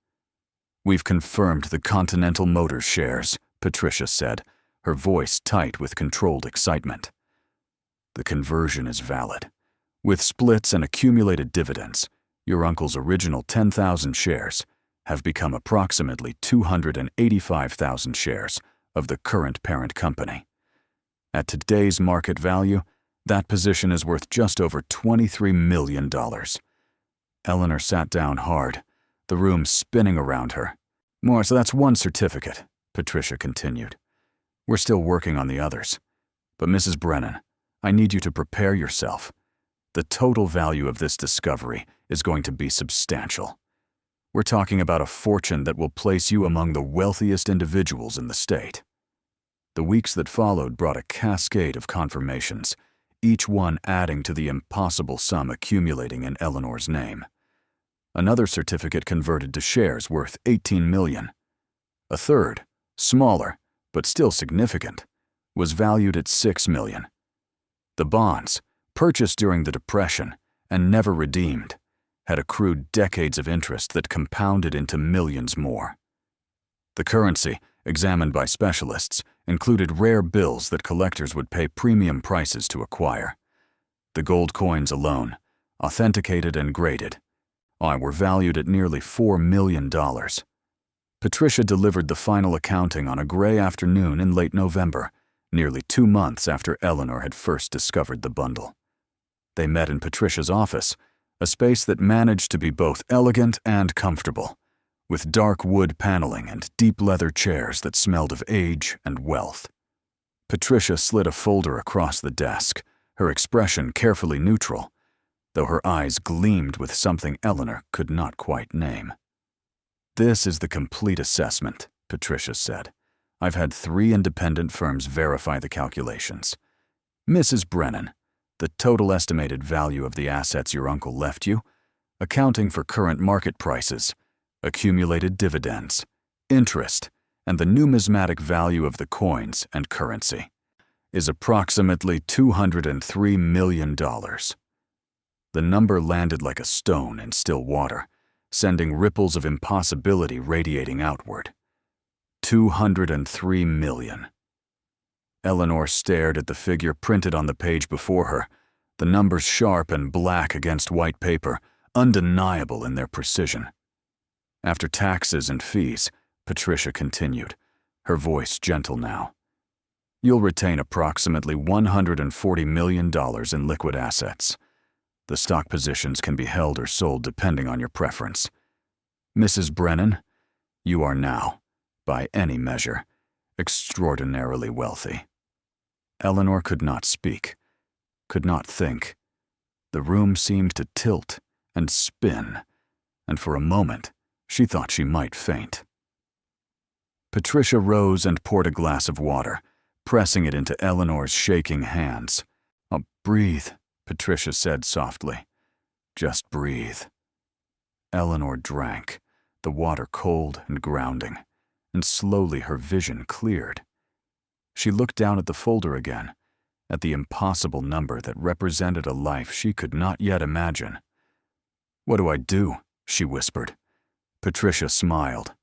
"We've confirmed the Continental Motors shares," Patricia said, her voice tight with controlled excitement. "The conversion is valid. With splits and accumulated dividends, your uncle's original 10,000 shares have become approximately 285,000 shares of the current parent company. At today's market value, that position is worth just over $23 million. Eleanor sat down hard, the room spinning around her. "More, so that's one certificate," Patricia continued. "We're still working on the others. But Mrs. Brennan, I need you to prepare yourself. The total value of this discovery is going to be substantial. We're talking about a fortune that will place you among the wealthiest individuals in the state." The weeks that followed brought a cascade of confirmations, each one adding to the impossible sum accumulating in Eleanor's name. Another certificate converted to shares worth $18 million. A third, smaller, but still significant, was valued at $6 million. The bonds, purchased during the Depression and never redeemed, had accrued decades of interest that compounded into millions more. The currency, examined by specialists, included rare bills that collectors would pay premium prices to acquire. The gold coins alone, authenticated and graded, were valued at nearly $4 million. Patricia delivered the final accounting on a gray afternoon in late November, nearly 2 months after Eleanor had first discovered the bundle. They met in Patricia's office, a space that managed to be both elegant and comfortable, with dark wood paneling and deep leather chairs that smelled of age and wealth. Patricia slid a folder across the desk, her expression carefully neutral, though her eyes gleamed with something Eleanor could not quite name. "This is the complete assessment," Patricia said. "I've had 3 independent firms verify the calculations. Mrs. Brennan, the total estimated value of the assets your uncle left you, accounting for current market prices, accumulated dividends, interest, and the numismatic value of the coins and currency, is approximately $203 million. The number landed like a stone in still water, sending ripples of impossibility radiating outward. 203 million. Eleanor stared at the figure printed on the page before her, the numbers sharp and black against white paper, undeniable in their precision. After taxes and fees, Patricia continued, her voice gentle now. "You'll retain approximately $140 million in liquid assets. The stock positions can be held or sold depending on your preference. Mrs. Brennan, you are now, by any measure, extraordinarily wealthy." Eleanor could not speak, could not think. The room seemed to tilt and spin, and for a moment she thought she might faint. Patricia rose and poured a glass of water, pressing it into Eleanor's shaking hands. "Oh, breathe," Patricia said softly. "Just breathe." Eleanor drank, the water cold and grounding, and slowly her vision cleared. She looked down at the folder again, at the impossible number that represented a life she could not yet imagine. "What do I do?" she whispered. Patricia smiled.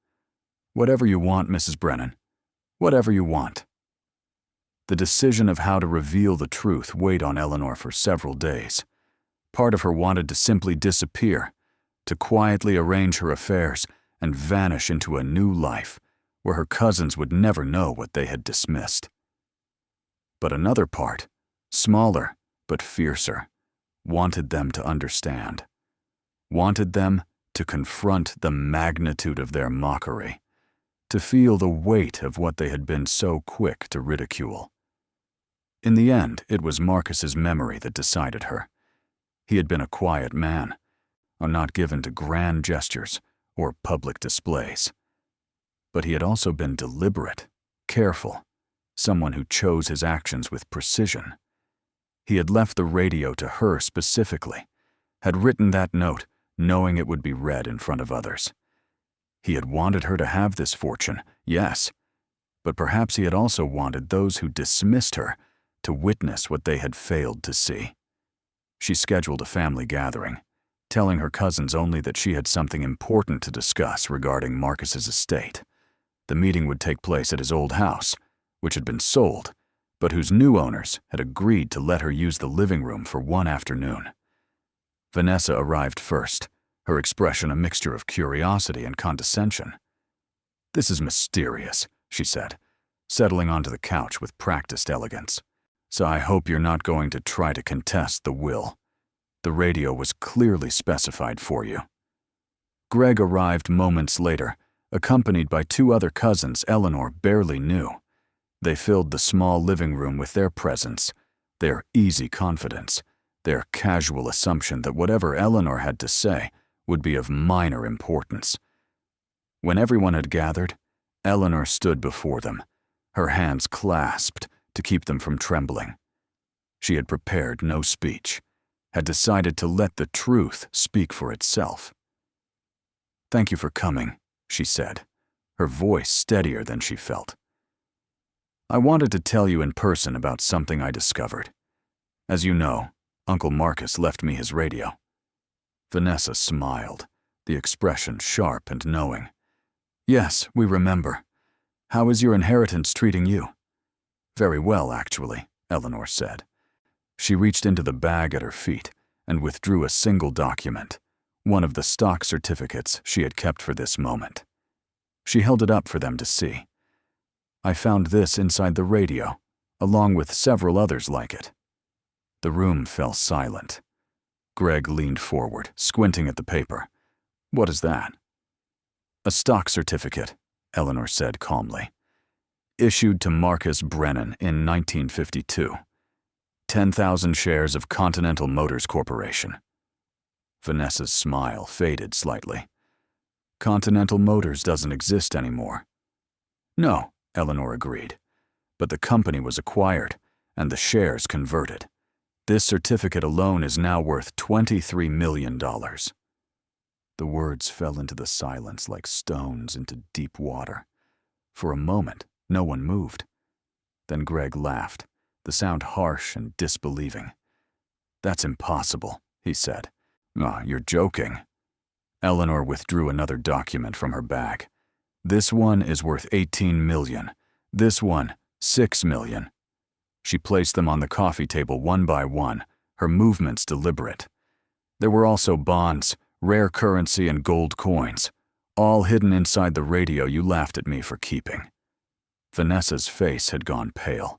"Whatever you want, Mrs. Brennan. Whatever you want." The decision of how to reveal the truth weighed on Eleanor for several days. Part of her wanted to simply disappear, to quietly arrange her affairs and vanish into a new life where her cousins would never know what they had dismissed. But another part, smaller but fiercer, wanted them to understand, wanted them to confront the magnitude of their mockery, to feel the weight of what they had been so quick to ridicule. In the end, it was Marcus's memory that decided her. He had been a quiet man, not given to grand gestures or public displays. But he had also been deliberate, careful, someone who chose his actions with precision. He had left the radio to her specifically, had written that note knowing it would be read in front of others. He had wanted her to have this fortune, yes, but perhaps he had also wanted those who dismissed her to witness what they had failed to see. She scheduled a family gathering, telling her cousins only that she had something important to discuss regarding Marcus's estate. The meeting would take place at his old house, which had been sold, but whose new owners had agreed to let her use the living room for one afternoon. Vanessa arrived first, her expression a mixture of curiosity and condescension. "This is mysterious," she said, settling onto the couch with practiced elegance. "So I hope you're not going to try to contest the will. The radio was clearly specified for you." Greg arrived moments later, accompanied by two other cousins Eleanor barely knew. They filled the small living room with their presence, their easy confidence, their casual assumption that whatever Eleanor had to say would be of minor importance. When everyone had gathered, Eleanor stood before them, her hands clasped to keep them from trembling. She had prepared no speech, had decided to let the truth speak for itself. "Thank you for coming," she said, her voice steadier than she felt. "I wanted to tell you in person about something I discovered. As you know, Uncle Marcus left me his radio." Vanessa smiled, the expression sharp and knowing. "Yes, we remember. How is your inheritance treating you?" "Very well, actually," Eleanor said. She reached into the bag at her feet and withdrew a single document, one of the stock certificates she had kept for this moment. She held it up for them to see. "I found this inside the radio, along with several others like it." The room fell silent. Greg leaned forward, squinting at the paper. "What is that?" "A stock certificate," Eleanor said calmly. "Issued to Marcus Brennan in 1952. 10,000 shares of Continental Motors Corporation." Vanessa's smile faded slightly. "Continental Motors doesn't exist anymore." "No," Eleanor agreed. "But the company was acquired, and the shares converted. This certificate alone is now worth $23 million. The words fell into the silence like stones into deep water. For a moment, no one moved. Then Greg laughed, the sound harsh and disbelieving. "That's impossible," he said. "Ah, you're joking." Eleanor withdrew another document from her bag. "This one is worth $18 million. This one, $6 million. She placed them on the coffee table one by one, her movements deliberate. There were also bonds, rare currency, and gold coins, all hidden inside the radio you laughed at me for keeping." Vanessa's face had gone pale.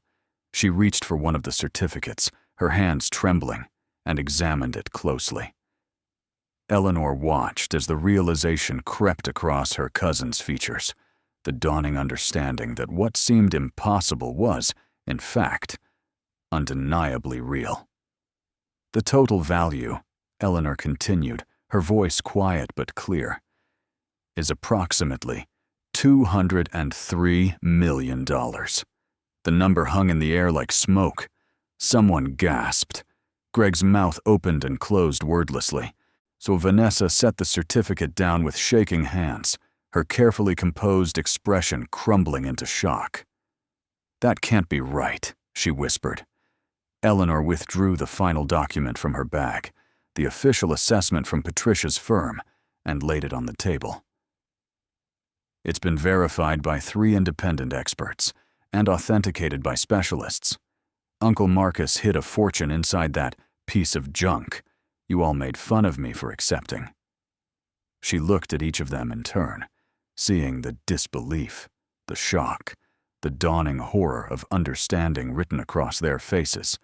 She reached for one of the certificates, her hands trembling, and examined it closely. Eleanor watched as the realization crept across her cousin's features, the dawning understanding that what seemed impossible was, in fact, undeniably real. "The total value," Eleanor continued, her voice quiet but clear, "is approximately $203 million. The number hung in the air like smoke. Someone gasped. Greg's mouth opened and closed wordlessly, so Vanessa set the certificate down with shaking hands, her carefully composed expression crumbling into shock. "That can't be right," she whispered. Eleanor withdrew the final document from her bag, the official assessment from Patricia's firm, and laid it on the table. "It's been verified by 3 independent experts and authenticated by specialists. Uncle Marcus hid a fortune inside that piece of junk you all made fun of me for accepting." She looked at each of them in turn, seeing the disbelief, the shock, the dawning horror of understanding written across their faces.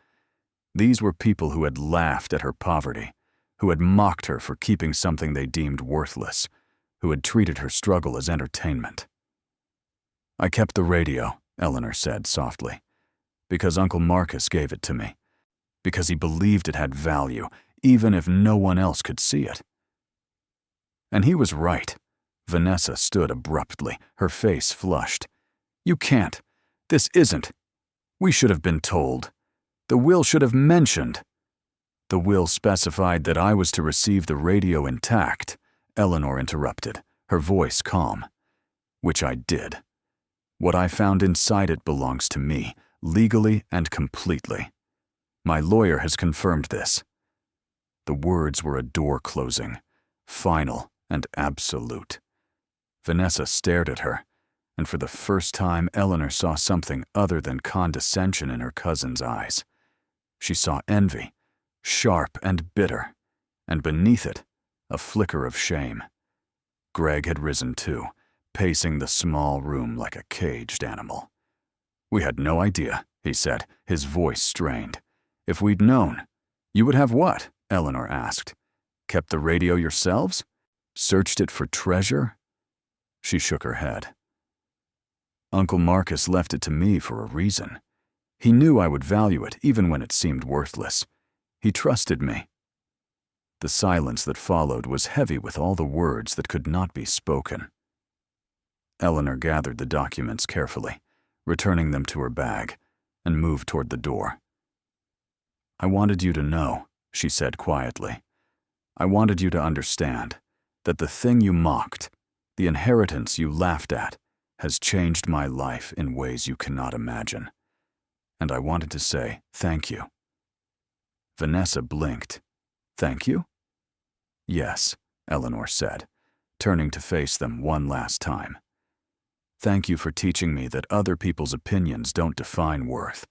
These were people who had laughed at her poverty, who had mocked her for keeping something they deemed worthless, who had treated her struggle as entertainment. "I kept the radio," Eleanor said softly, "because Uncle Marcus gave it to me, because he believed it had value, even if no one else could see it. And he was right. Vanessa stood abruptly, her face flushed. You can't. This isn't. We should have been told. The will should have mentioned. The will specified that I was to receive the radio intact, Eleanor interrupted, her voice calm. Which I did. What I found inside it belongs to me, legally and completely. My lawyer has confirmed this. The words were a door closing, final and absolute. Vanessa stared at her, and for the first time Eleanor saw something other than condescension in her cousin's eyes. She saw envy, sharp and bitter, and beneath it, a flicker of shame. Greg had risen too, pacing the small room like a caged animal. We had no idea, he said, his voice strained. If we'd known. You would have what? Eleanor asked. Kept the radio yourselves? Searched it for treasure? She shook her head. Uncle Marcus left it to me for a reason. He knew I would value it even when it seemed worthless. He trusted me. The silence that followed was heavy with all the words that could not be spoken. Eleanor gathered the documents carefully, returning them to her bag, and moved toward the door. I wanted you to know, she said quietly. I wanted you to understand that the thing you mocked, the inheritance you laughed at, has changed my life in ways you cannot imagine. And I wanted to say thank you. Vanessa blinked. Thank you? Yes, Eleanor said, turning to face them one last time. Thank you for teaching me that other people's opinions don't define worth.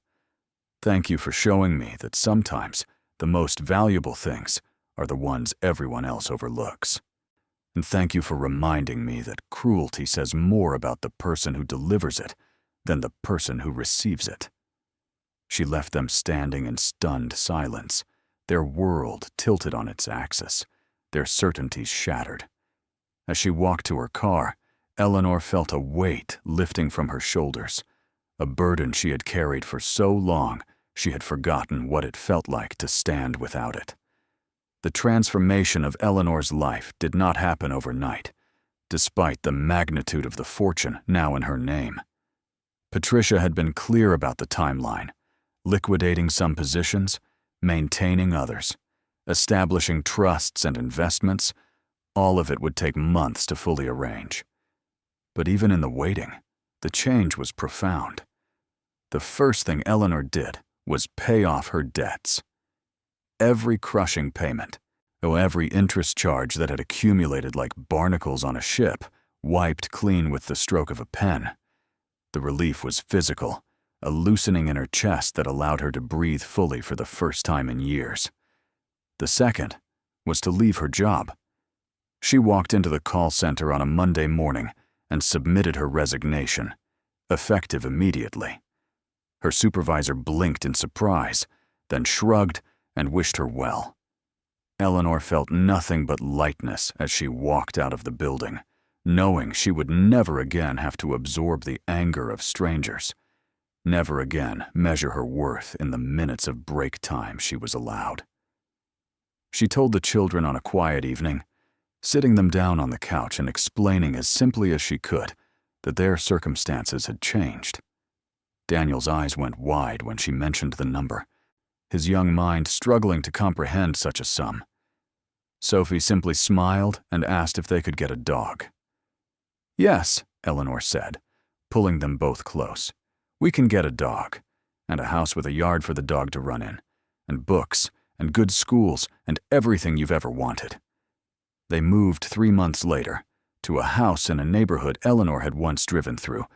Thank you for showing me that sometimes the most valuable things are the ones everyone else overlooks. And thank you for reminding me that cruelty says more about the person who delivers it than the person who receives it. She left them standing in stunned silence, their world tilted on its axis, their certainties shattered. As she walked to her car, Eleanor felt a weight lifting from her shoulders, a burden she had carried for so long she had forgotten what it felt like to stand without it. The transformation of Eleanor's life did not happen overnight, despite the magnitude of the fortune now in her name. Patricia had been clear about the timeline, liquidating some positions, maintaining others, establishing trusts and investments. All of it would take months to fully arrange. But even in the waiting, the change was profound. The first thing Eleanor did was pay off her debts. Every crushing payment, every interest charge that had accumulated like barnacles on a ship, wiped clean with the stroke of a pen. The relief was physical, a loosening in her chest that allowed her to breathe fully for the first time in years. The second was to leave her job. She walked into the call center on a Monday morning and submitted her resignation, effective immediately. Her supervisor blinked in surprise, then shrugged and wished her well. Eleanor felt nothing but lightness as she walked out of the building, knowing she would never again have to absorb the anger of strangers, never again measure her worth in the minutes of break time she was allowed. She told the children on a quiet evening, sitting them down on the couch and explaining as simply as she could that their circumstances had changed. Daniel's eyes went wide when she mentioned the number, his young mind struggling to comprehend such a sum. Sophie simply smiled and asked if they could get a dog. Yes, Eleanor said, pulling them both close. We can get a dog, and a house with a yard for the dog to run in, and books, and good schools, and everything you've ever wanted. They moved 3 months later, to a house in a neighborhood Eleanor had once driven through,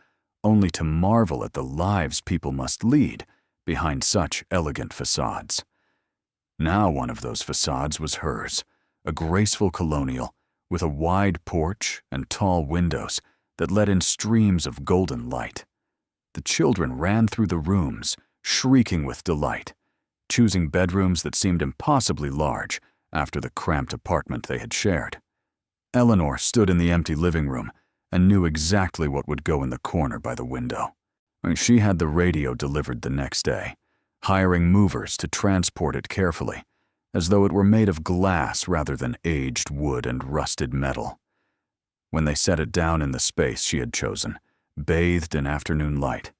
only to marvel at the lives people must lead behind such elegant facades. Now one of those facades was hers, a graceful colonial with a wide porch and tall windows that let in streams of golden light. The children ran through the rooms, shrieking with delight, choosing bedrooms that seemed impossibly large after the cramped apartment they had shared. Eleanor stood in the empty living room and knew exactly what would go in the corner by the window. She had the radio delivered the next day, hiring movers to transport it carefully, as though it were made of glass rather than aged wood and rusted metal. When they set it down in the space she had chosen, bathed in afternoon light,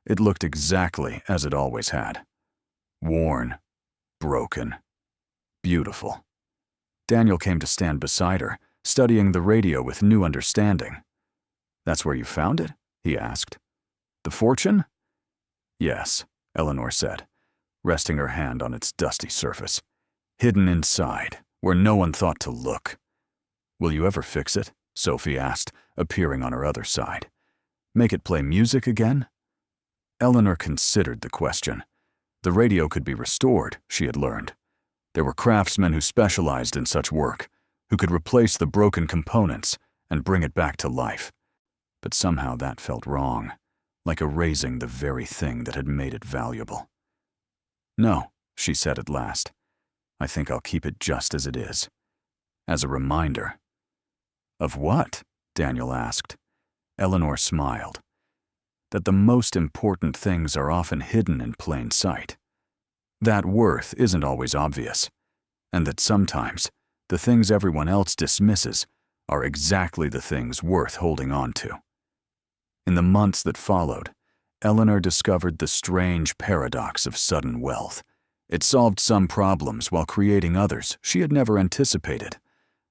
it looked exactly as it always had. Worn, broken, beautiful. Daniel came to stand beside her, studying the radio with new understanding. "That's where you found it?" he asked. "The fortune?" "Yes," Eleanor said, resting her hand on its dusty surface. "Hidden inside, where no one thought to look." "Will you ever fix it?" Sophie asked, appearing on her other side. "Make it play music again?" Eleanor considered the question. The radio could be restored, she had learned. There were craftsmen who specialized in such work, who could replace the broken components and bring it back to life. But somehow that felt wrong, like erasing the very thing that had made it valuable. "No," she said at last. "I think I'll keep it just as it is. As a reminder." "Of what?" Daniel asked. Eleanor smiled. "That the most important things are often hidden in plain sight. That worth isn't always obvious, and that sometimes the things everyone else dismisses are exactly the things worth holding on to." In the months that followed, Eleanor discovered the strange paradox of sudden wealth. It solved some problems while creating others she had never anticipated.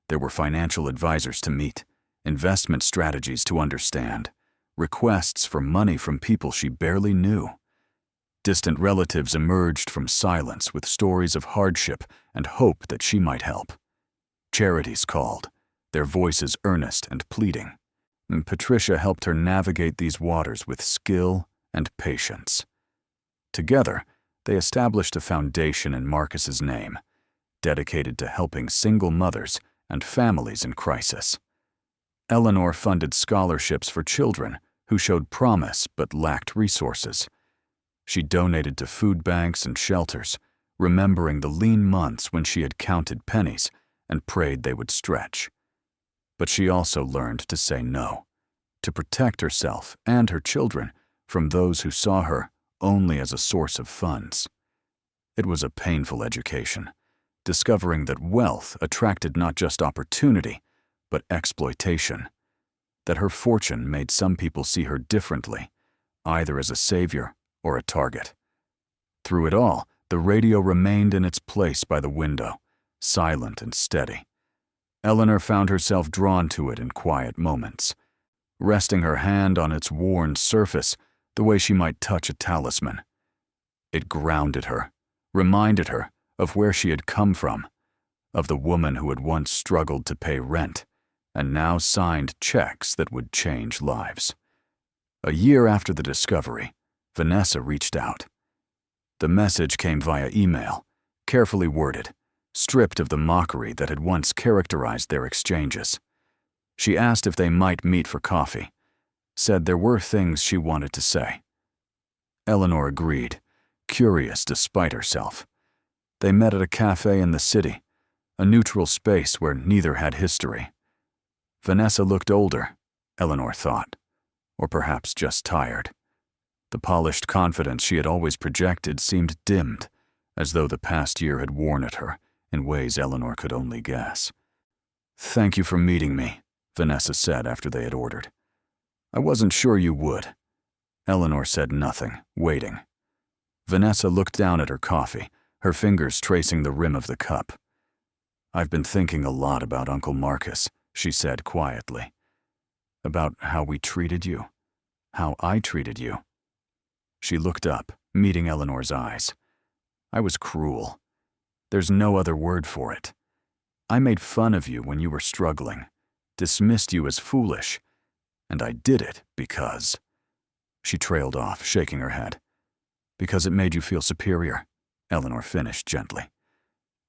There were financial advisors to meet, investment strategies to understand, requests for money from people she barely knew. Distant relatives emerged from silence with stories of hardship and hope that she might help. Charities called, their voices earnest and pleading. And Patricia helped her navigate these waters with skill and patience. Together, they established a foundation in Marcus's name, dedicated to helping single mothers and families in crisis. Eleanor funded scholarships for children who showed promise but lacked resources. She donated to food banks and shelters, remembering the lean months when she had counted pennies and prayed they would stretch. But she also learned to say no, to protect herself and her children from those who saw her only as a source of funds. It was a painful education, discovering that wealth attracted not just opportunity, but exploitation, that her fortune made some people see her differently, either as a savior or a target. Through it all, the radio remained in its place by the window, silent and steady. Eleanor found herself drawn to it in quiet moments, resting her hand on its worn surface the way she might touch a talisman. It grounded her, reminded her of where she had come from, of the woman who had once struggled to pay rent and now signed checks that would change lives. A year after the discovery, Vanessa reached out. The message came via email, carefully worded, stripped of the mockery that had once characterized their exchanges. She asked if they might meet for coffee, said there were things she wanted to say. Eleanor agreed, curious despite herself. They met at a cafe in the city, a neutral space where neither had history. Vanessa looked older, Eleanor thought, or perhaps just tired. The polished confidence she had always projected seemed dimmed, as though the past year had worn at her in ways Eleanor could only guess. "Thank you for meeting me," Vanessa said after they had ordered. "I wasn't sure you would." Eleanor said nothing, waiting. Vanessa looked down at her coffee, her fingers tracing the rim of the cup. "I've been thinking a lot about Uncle Marcus," she said quietly. "About how we treated you, how I treated you." She looked up, meeting Eleanor's eyes. "I was cruel. There's no other word for it. I made fun of you when you were struggling, dismissed you as foolish, and I did it because—" She trailed off, shaking her head. "Because it made you feel superior," Eleanor finished gently.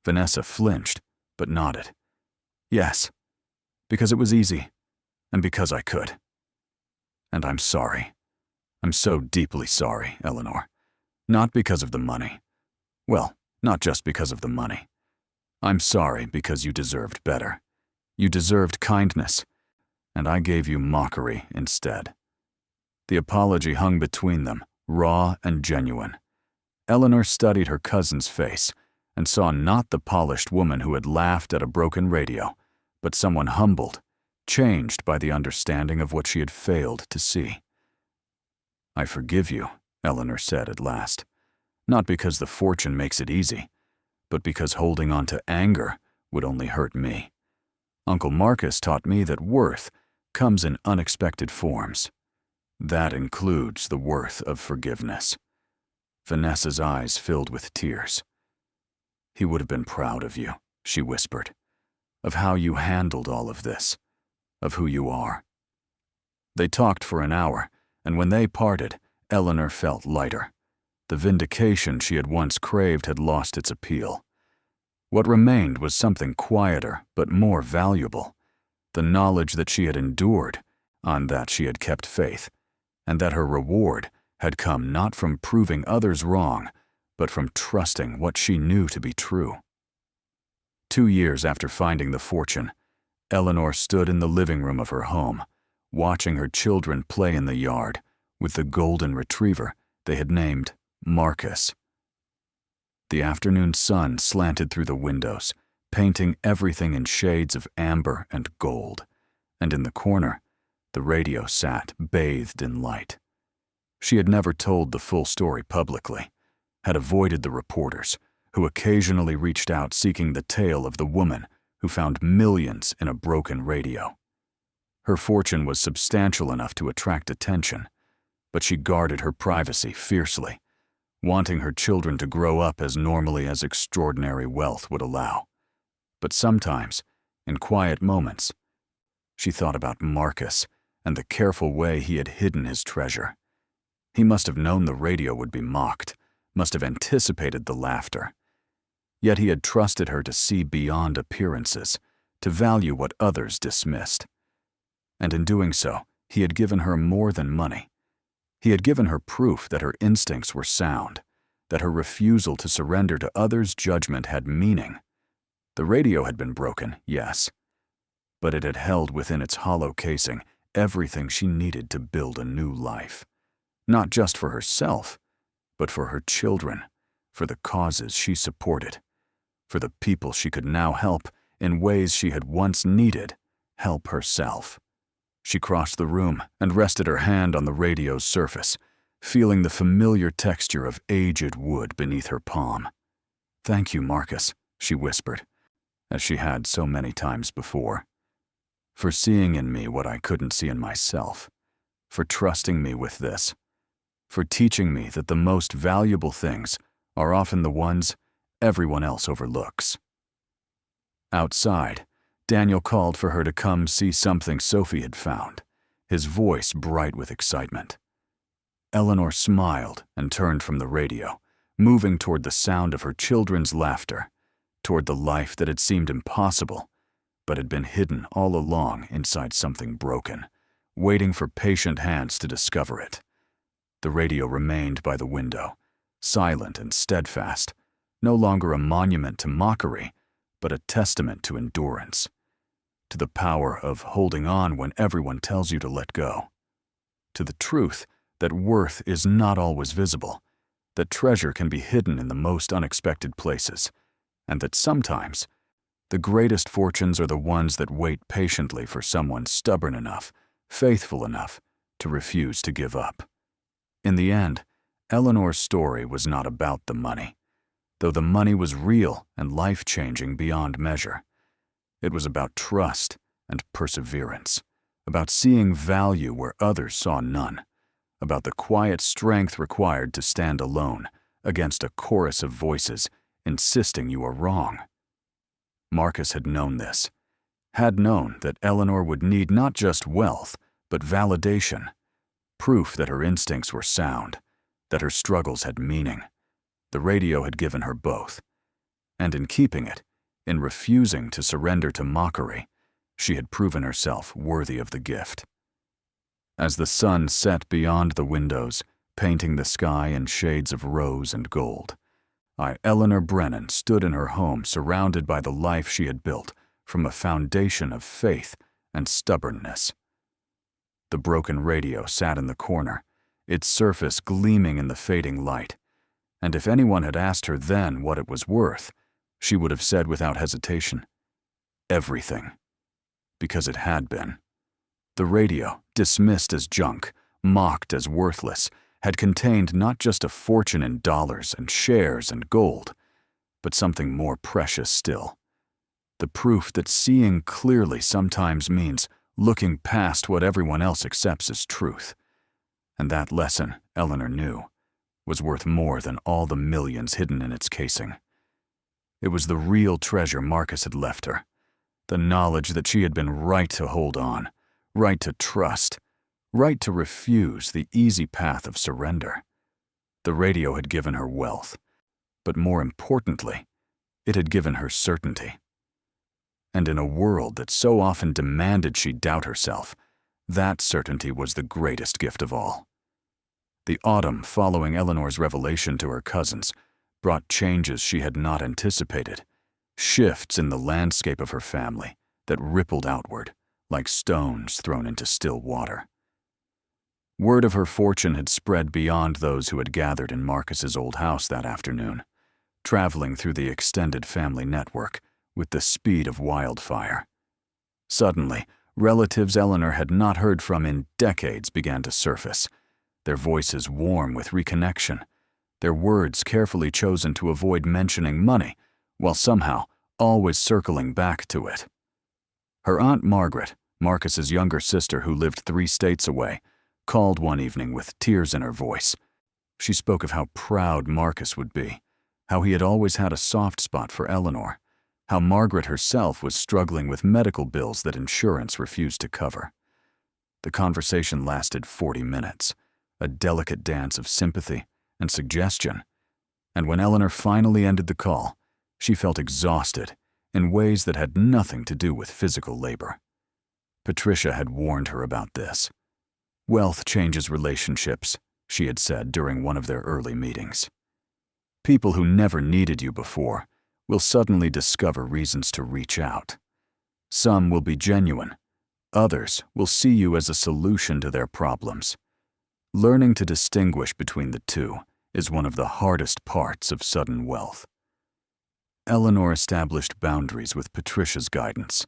Vanessa flinched, but nodded. "Yes, because it was easy, and because I could. And I'm sorry. I'm so deeply sorry, Eleanor. Not because of the money. Well, not just because of the money. I'm sorry because you deserved better. You deserved kindness, and I gave you mockery instead." The apology hung between them, raw and genuine. Eleanor studied her cousin's face, and saw not the polished woman who had laughed at a broken radio, but someone humbled, changed by the understanding of what she had failed to see. "I forgive you," Eleanor said at last, "not because the fortune makes it easy, but because holding on to anger would only hurt me. Uncle Marcus taught me that worth comes in unexpected forms. That includes the worth of forgiveness." Vanessa's eyes filled with tears. "He would have been proud of you," she whispered, "of how you handled all of this, of who you are." They talked for an hour, and when they parted, Eleanor felt lighter. The vindication she had once craved had lost its appeal. What remained was something quieter but more valuable, the knowledge that she had endured, on that she had kept faith, and that her reward had come not from proving others wrong, but from trusting what she knew to be true. 2 years after finding the fortune, Eleanor stood in the living room of her home, watching her children play in the yard with the golden retriever they had named Marcus. The afternoon sun slanted through the windows, painting everything in shades of amber and gold, and in the corner, the radio sat bathed in light. She had never told the full story publicly, had avoided the reporters, who occasionally reached out seeking the tale of the woman who found millions in a broken radio. Her fortune was substantial enough to attract attention, but she guarded her privacy fiercely, wanting her children to grow up as normally as extraordinary wealth would allow. But sometimes, in quiet moments, she thought about Marcus and the careful way he had hidden his treasure. He must have known the radio would be mocked, must have anticipated the laughter. Yet he had trusted her to see beyond appearances, to value what others dismissed. And in doing so, he had given her more than money. He had given her proof that her instincts were sound, that her refusal to surrender to others' judgment had meaning. The radio had been broken, yes, but it had held within its hollow casing everything she needed to build a new life. Not just for herself, but for her children, for the causes she supported, for the people she could now help in ways she had once needed help herself. She crossed the room and rested her hand on the radio's surface, feeling the familiar texture of aged wood beneath her palm. "Thank you, Marcus," she whispered, as she had so many times before, "for seeing in me what I couldn't see in myself, for trusting me with this, for teaching me that the most valuable things are often the ones everyone else overlooks." Outside, Daniel called for her to come see something Sophie had found, his voice bright with excitement. Eleanor smiled and turned from the radio, moving toward the sound of her children's laughter, toward the life that had seemed impossible, but had been hidden all along inside something broken, waiting for patient hands to discover it. The radio remained by the window, silent and steadfast, no longer a monument to mockery, but a testament to endurance, to the power of holding on when everyone tells you to let go, to the truth that worth is not always visible, that treasure can be hidden in the most unexpected places, and that sometimes the greatest fortunes are the ones that wait patiently for someone stubborn enough, faithful enough, to refuse to give up. In the end, Eleanor's story was not about the money, though the money was real and life-changing beyond measure. It was about trust and perseverance, about seeing value where others saw none, about the quiet strength required to stand alone against a chorus of voices insisting you are wrong. Marcus had known this, had known that Eleanor would need not just wealth, but validation, proof that her instincts were sound, that her struggles had meaning. The radio had given her both, and in keeping it, in refusing to surrender to mockery, she had proven herself worthy of the gift. As the sun set beyond the windows, painting the sky in shades of rose and gold, Eleanor Brennan stood in her home surrounded by the life she had built from a foundation of faith and stubbornness. The broken radio sat in the corner, its surface gleaming in the fading light, and if anyone had asked her then what it was worth, She would have said without hesitation, everything. Because it had been. The radio, dismissed as junk, mocked as worthless, had contained not just a fortune in dollars and shares and gold, but something more precious still. The proof that seeing clearly sometimes means looking past what everyone else accepts as truth. And that lesson, Eleanor knew, was worth more than all the millions hidden in its casing. It was the real treasure Marcus had left her, the knowledge that she had been right to hold on, right to trust, right to refuse the easy path of surrender. The radio had given her wealth, but more importantly, it had given her certainty. And in a world that so often demanded she doubt herself, that certainty was the greatest gift of all. The autumn following Eleanor's revelation to her cousins brought changes she had not anticipated, shifts in the landscape of her family that rippled outward like stones thrown into still water. Word of her fortune had spread beyond those who had gathered in Marcus's old house that afternoon, traveling through the extended family network with the speed of wildfire. Suddenly, relatives Eleanor had not heard from in decades began to surface, their voices warm with reconnection, their words carefully chosen to avoid mentioning money, while somehow always circling back to it. Her Aunt Margaret, Marcus's younger sister who lived 3 states away, called one evening with tears in her voice. She spoke of how proud Marcus would be, how he had always had a soft spot for Eleanor, how Margaret herself was struggling with medical bills that insurance refused to cover. The conversation lasted 40 minutes, a delicate dance of sympathy and suggestion, and when Eleanor finally ended the call, she felt exhausted in ways that had nothing to do with physical labor. Patricia had warned her about this. Wealth changes relationships, she had said during one of their early meetings. People who never needed you before will suddenly discover reasons to reach out. Some will be genuine. Others will see you as a solution to their problems. Learning to distinguish between the two is one of the hardest parts of sudden wealth. Eleanor established boundaries with Patricia's guidance.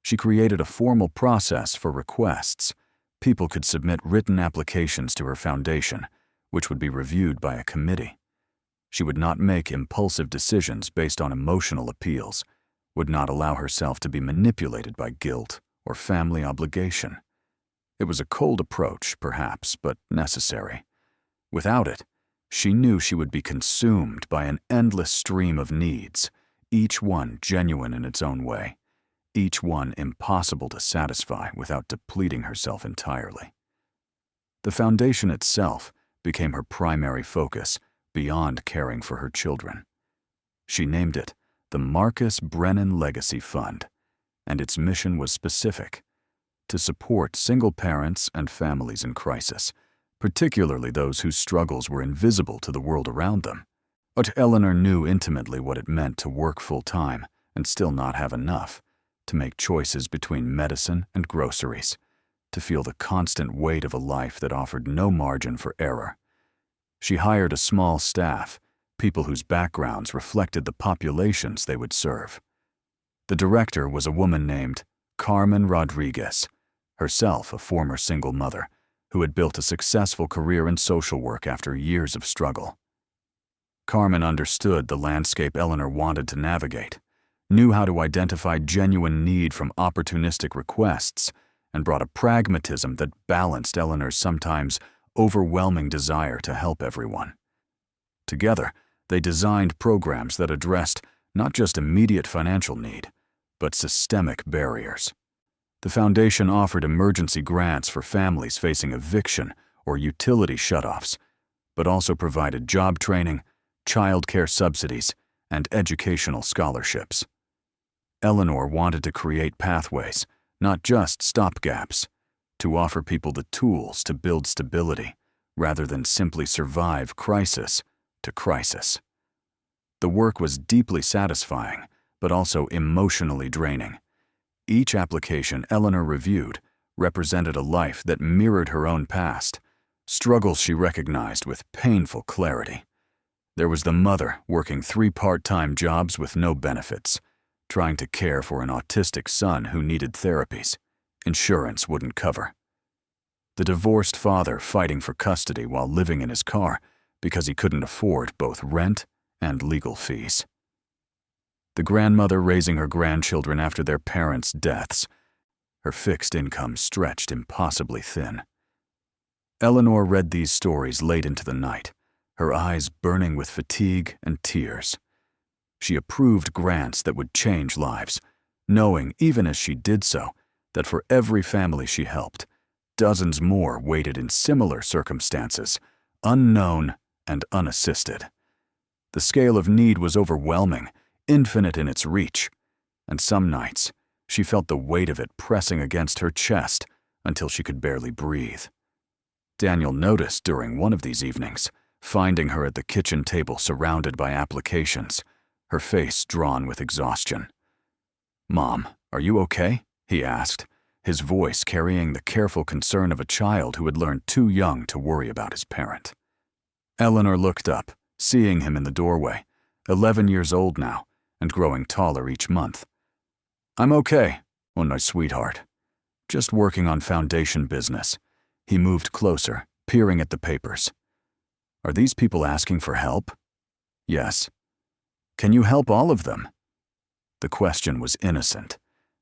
She created a formal process for requests. People could submit written applications to her foundation, which would be reviewed by a committee. She would not make impulsive decisions based on emotional appeals, would not allow herself to be manipulated by guilt or family obligation. It was a cold approach, perhaps, but necessary. Without it, she knew she would be consumed by an endless stream of needs, each one genuine in its own way, each one impossible to satisfy without depleting herself entirely. The foundation itself became her primary focus beyond caring for her children. She named it the Marcus Brennan Legacy Fund, and its mission was specific: to support single parents and families in crisis, particularly those whose struggles were invisible to the world around them. But Eleanor knew intimately what it meant to work full-time and still not have enough, to make choices between medicine and groceries, to feel the constant weight of a life that offered no margin for error. She hired a small staff, people whose backgrounds reflected the populations they would serve. The director was a woman named Carmen Rodriguez, herself a former single mother, who had built a successful career in social work after years of struggle. Carmen understood the landscape Eleanor wanted to navigate, knew how to identify genuine need from opportunistic requests, and brought a pragmatism that balanced Eleanor's sometimes overwhelming desire to help everyone. Together, they designed programs that addressed not just immediate financial need, but systemic barriers. The foundation offered emergency grants for families facing eviction or utility shutoffs, but also provided job training, childcare subsidies, and educational scholarships. Eleanor wanted to create pathways, not just stopgaps, to offer people the tools to build stability, rather than simply survive crisis to crisis. The work was deeply satisfying, but also emotionally draining. Each application Eleanor reviewed represented a life that mirrored her own past, struggles she recognized with painful clarity. There was the mother working 3 part-time jobs with no benefits, trying to care for an autistic son who needed therapies. Insurance wouldn't cover. The divorced father fighting for custody while living in his car because he couldn't afford both rent and legal fees. The grandmother raising her grandchildren after their parents' deaths, her fixed income stretched impossibly thin. Eleanor read these stories late into the night, her eyes burning with fatigue and tears. She approved grants that would change lives, knowing, even as she did so, that for every family she helped, dozens more waited in similar circumstances, unknown and unassisted. The scale of need was overwhelming, infinite in its reach, and some nights she felt the weight of it pressing against her chest until she could barely breathe. Daniel noticed during one of these evenings, finding her at the kitchen table surrounded by applications, her face drawn with exhaustion. "Mom, are you okay?" he asked, his voice carrying the careful concern of a child who had learned too young to worry about his parent. Eleanor looked up, seeing him in the doorway, 11 years old now, and growing taller each month. "I'm okay, my sweetheart. Just working on foundation business." He moved closer, peering at the papers. "Are these people asking for help?" "Yes." "Can you help all of them?" The question was innocent,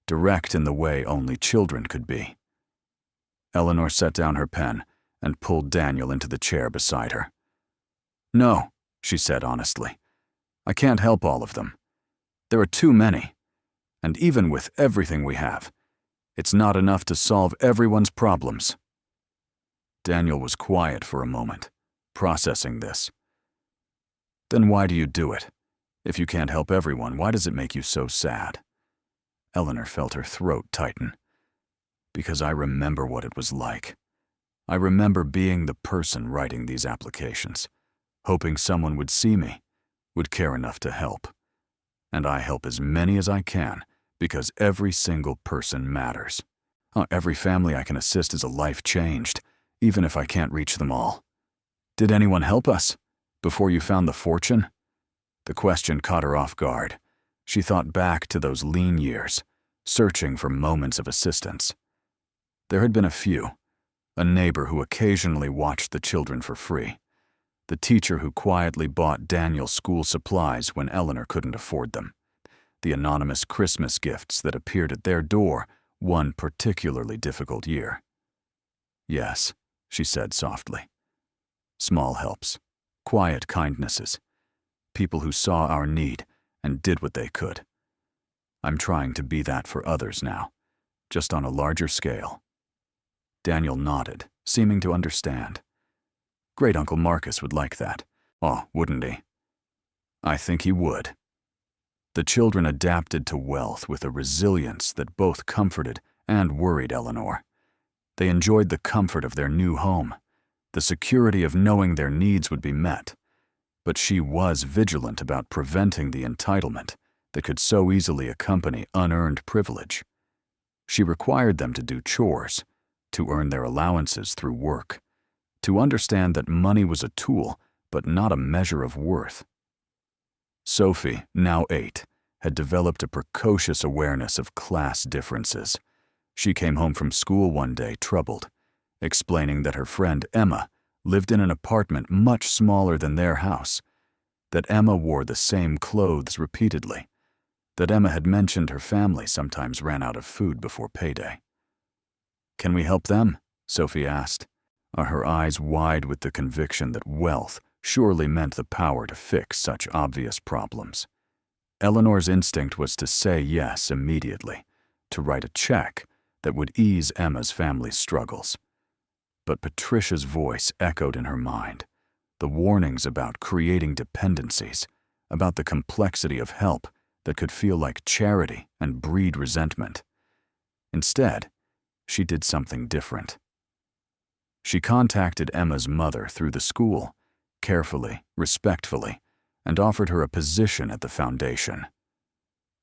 direct in the way only children could be. Eleanor set down her pen and pulled Daniel into the chair beside her. "No," she said honestly. "I can't help all of them. There are too many. And even with everything we have, it's not enough to solve everyone's problems." Daniel was quiet for a moment, processing this. "Then why do you do it? If you can't help everyone, why does it make you so sad?" Eleanor felt her throat tighten. "Because I remember what it was like. I remember being the person writing these applications, hoping someone would see me, would care enough to help. And I help as many as I can because every single person matters. Every family I can assist is a life changed, even if I can't reach them all. Did anyone help us before you found the fortune?" The question caught her off guard. She thought back to those lean years, searching for moments of assistance. There had been a few. A neighbor who occasionally watched the children for free. The teacher who quietly bought Daniel school supplies when Eleanor couldn't afford them. The anonymous Christmas gifts that appeared at their door one particularly difficult year. "Yes," she said softly. "Small helps, quiet kindnesses, people who saw our need and did what they could. I'm trying to be that for others now, just on a larger scale." Daniel nodded, seeming to understand. "Great Uncle Marcus would like that. Oh, wouldn't he?" "I think he would." The children adapted to wealth with a resilience that both comforted and worried Eleanor. They enjoyed the comfort of their new home, the security of knowing their needs would be met. But she was vigilant about preventing the entitlement that could so easily accompany unearned privilege. She required them to do chores, to earn their allowances through work, to understand that money was a tool but not a measure of worth. Sophie, now 8, had developed a precocious awareness of class differences. She came home from school one day troubled, explaining that her friend Emma lived in an apartment much smaller than their house, that Emma wore the same clothes repeatedly, that Emma had mentioned her family sometimes ran out of food before payday. "Can we help them?" Sophie asked, her eyes wide with the conviction that wealth surely meant the power to fix such obvious problems. Eleanor's instinct was to say yes immediately, to write a check that would ease Emma's family's struggles. But Patricia's voice echoed in her mind, the warnings about creating dependencies, about the complexity of help that could feel like charity and breed resentment. Instead, she did something different. She contacted Emma's mother through the school, carefully, respectfully, and offered her a position at the foundation.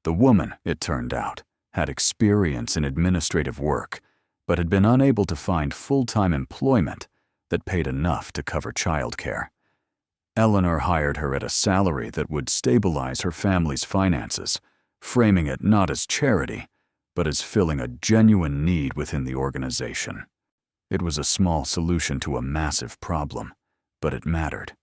The woman, it turned out, had experience in administrative work, but had been unable to find full-time employment that paid enough to cover childcare. Eleanor hired her at a salary that would stabilize her family's finances, framing it not as charity, but as filling a genuine need within the organization. It was a small solution to a massive problem, but it mattered.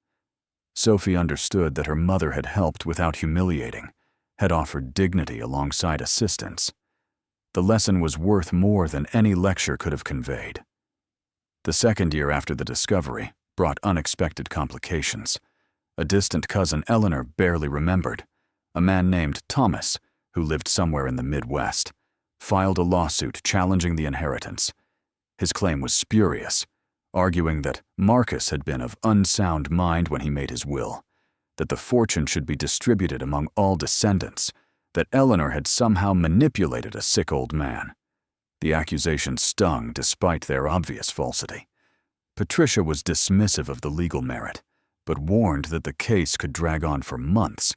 Sophie understood that her mother had helped without humiliating, had offered dignity alongside assistance. The lesson was worth more than any lecture could have conveyed. The second year after the discovery brought unexpected complications. A distant cousin Eleanor barely remembered, a man named Thomas, who lived somewhere in the Midwest, filed a lawsuit challenging the inheritance. His claim was spurious, arguing that Marcus had been of unsound mind when he made his will, that the fortune should be distributed among all descendants, that Eleanor had somehow manipulated a sick old man. The accusations stung despite their obvious falsity. Patricia was dismissive of the legal merit, but warned that the case could drag on for months,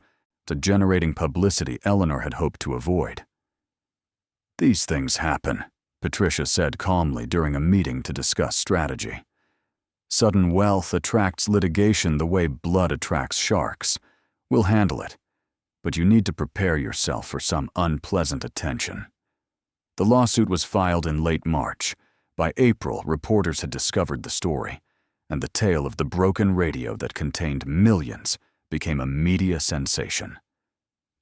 generating publicity Eleanor had hoped to avoid. "These things happen," Patricia said calmly during a meeting to discuss strategy. "Sudden wealth attracts litigation the way blood attracts sharks. We'll handle it, but you need to prepare yourself for some unpleasant attention." The lawsuit was filed in late March. By April, reporters had discovered the story, and the tale of the broken radio that contained millions became a media sensation.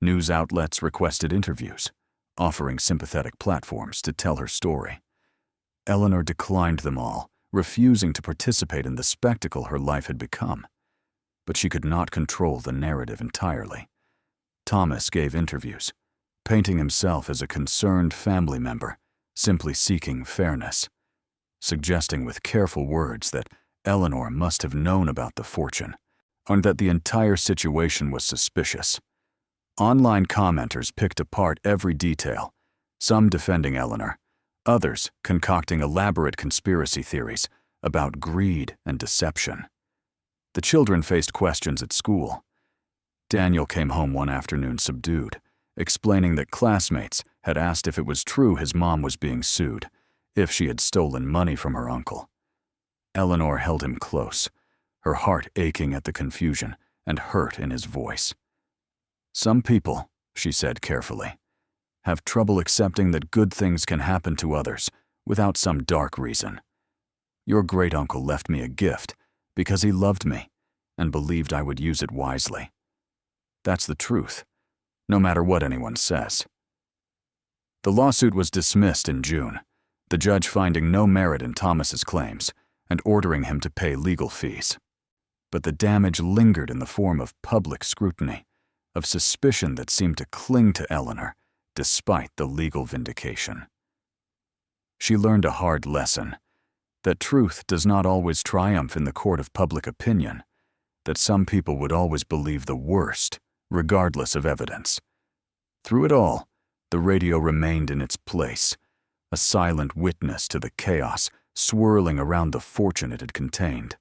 News outlets requested interviews, offering sympathetic platforms to tell her story. Eleanor declined them all, refusing to participate in the spectacle her life had become. But she could not control the narrative entirely. Thomas gave interviews, painting himself as a concerned family member, simply seeking fairness, suggesting with careful words that Eleanor must have known about the fortune, and that the entire situation was suspicious. Online commenters picked apart every detail, some defending Eleanor, others concocting elaborate conspiracy theories about greed and deception. The children faced questions at school. Daniel came home one afternoon subdued, explaining that classmates had asked if it was true his mom was being sued, if she had stolen money from her uncle. Eleanor held him close, her heart aching at the confusion and hurt in his voice. "Some people," she said carefully, "have trouble accepting that good things can happen to others without some dark reason. Your great-uncle left me a gift because he loved me and believed I would use it wisely. That's the truth, no matter what anyone says." The lawsuit was dismissed in June, the judge finding no merit in Thomas's claims and ordering him to pay legal fees. But the damage lingered in the form of public scrutiny, of suspicion that seemed to cling to Eleanor despite the legal vindication. She learned a hard lesson, that truth does not always triumph in the court of public opinion, that some people would always believe the worst, regardless of evidence. Through it all, the radio remained in its place, a silent witness to the chaos swirling around the fortune it had contained.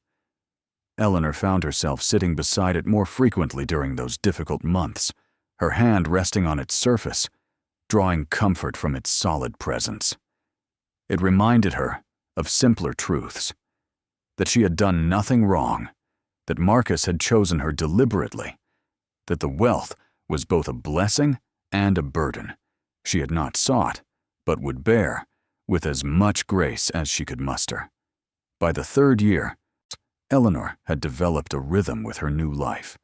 Eleanor found herself sitting beside it more frequently during those difficult months, her hand resting on its surface, drawing comfort from its solid presence. It reminded her of simpler truths, that she had done nothing wrong, that Marcus had chosen her deliberately, that the wealth was both a blessing and a burden she had not sought, but would bear with as much grace as she could muster. By the third year, Eleanor had developed a rhythm with her new life.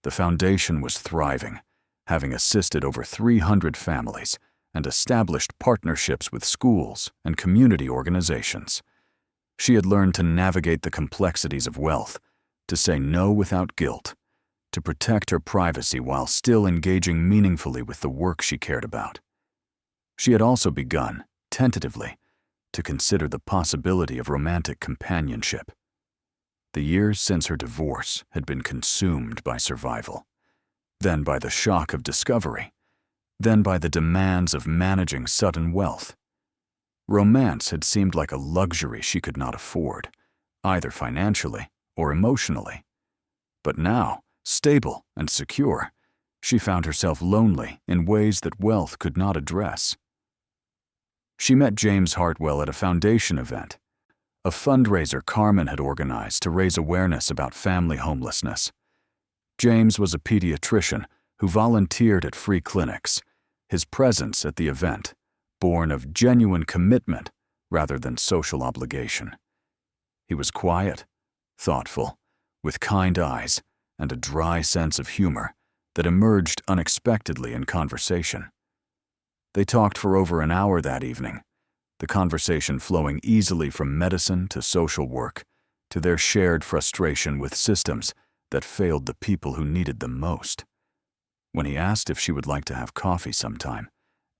The foundation was thriving, having assisted over 300 families and established partnerships with schools and community organizations. She had learned to navigate the complexities of wealth, to say no without guilt, to protect her privacy while still engaging meaningfully with the work she cared about. She had also begun, tentatively, to consider the possibility of romantic companionship. The years since her divorce had been consumed by survival, then by the shock of discovery, then by the demands of managing sudden wealth. Romance had seemed like a luxury she could not afford, either financially or emotionally. But now, stable and secure, she found herself lonely in ways that wealth could not address. She met James Hartwell at a foundation event, a fundraiser Carmen had organized to raise awareness about family homelessness. James was a pediatrician who volunteered at free clinics, his presence at the event born of genuine commitment rather than social obligation. He was quiet, thoughtful, with kind eyes and a dry sense of humor that emerged unexpectedly in conversation. They talked for over an hour that evening, the conversation flowing easily from medicine to social work to their shared frustration with systems that failed the people who needed them most. When he asked if she would like to have coffee sometime,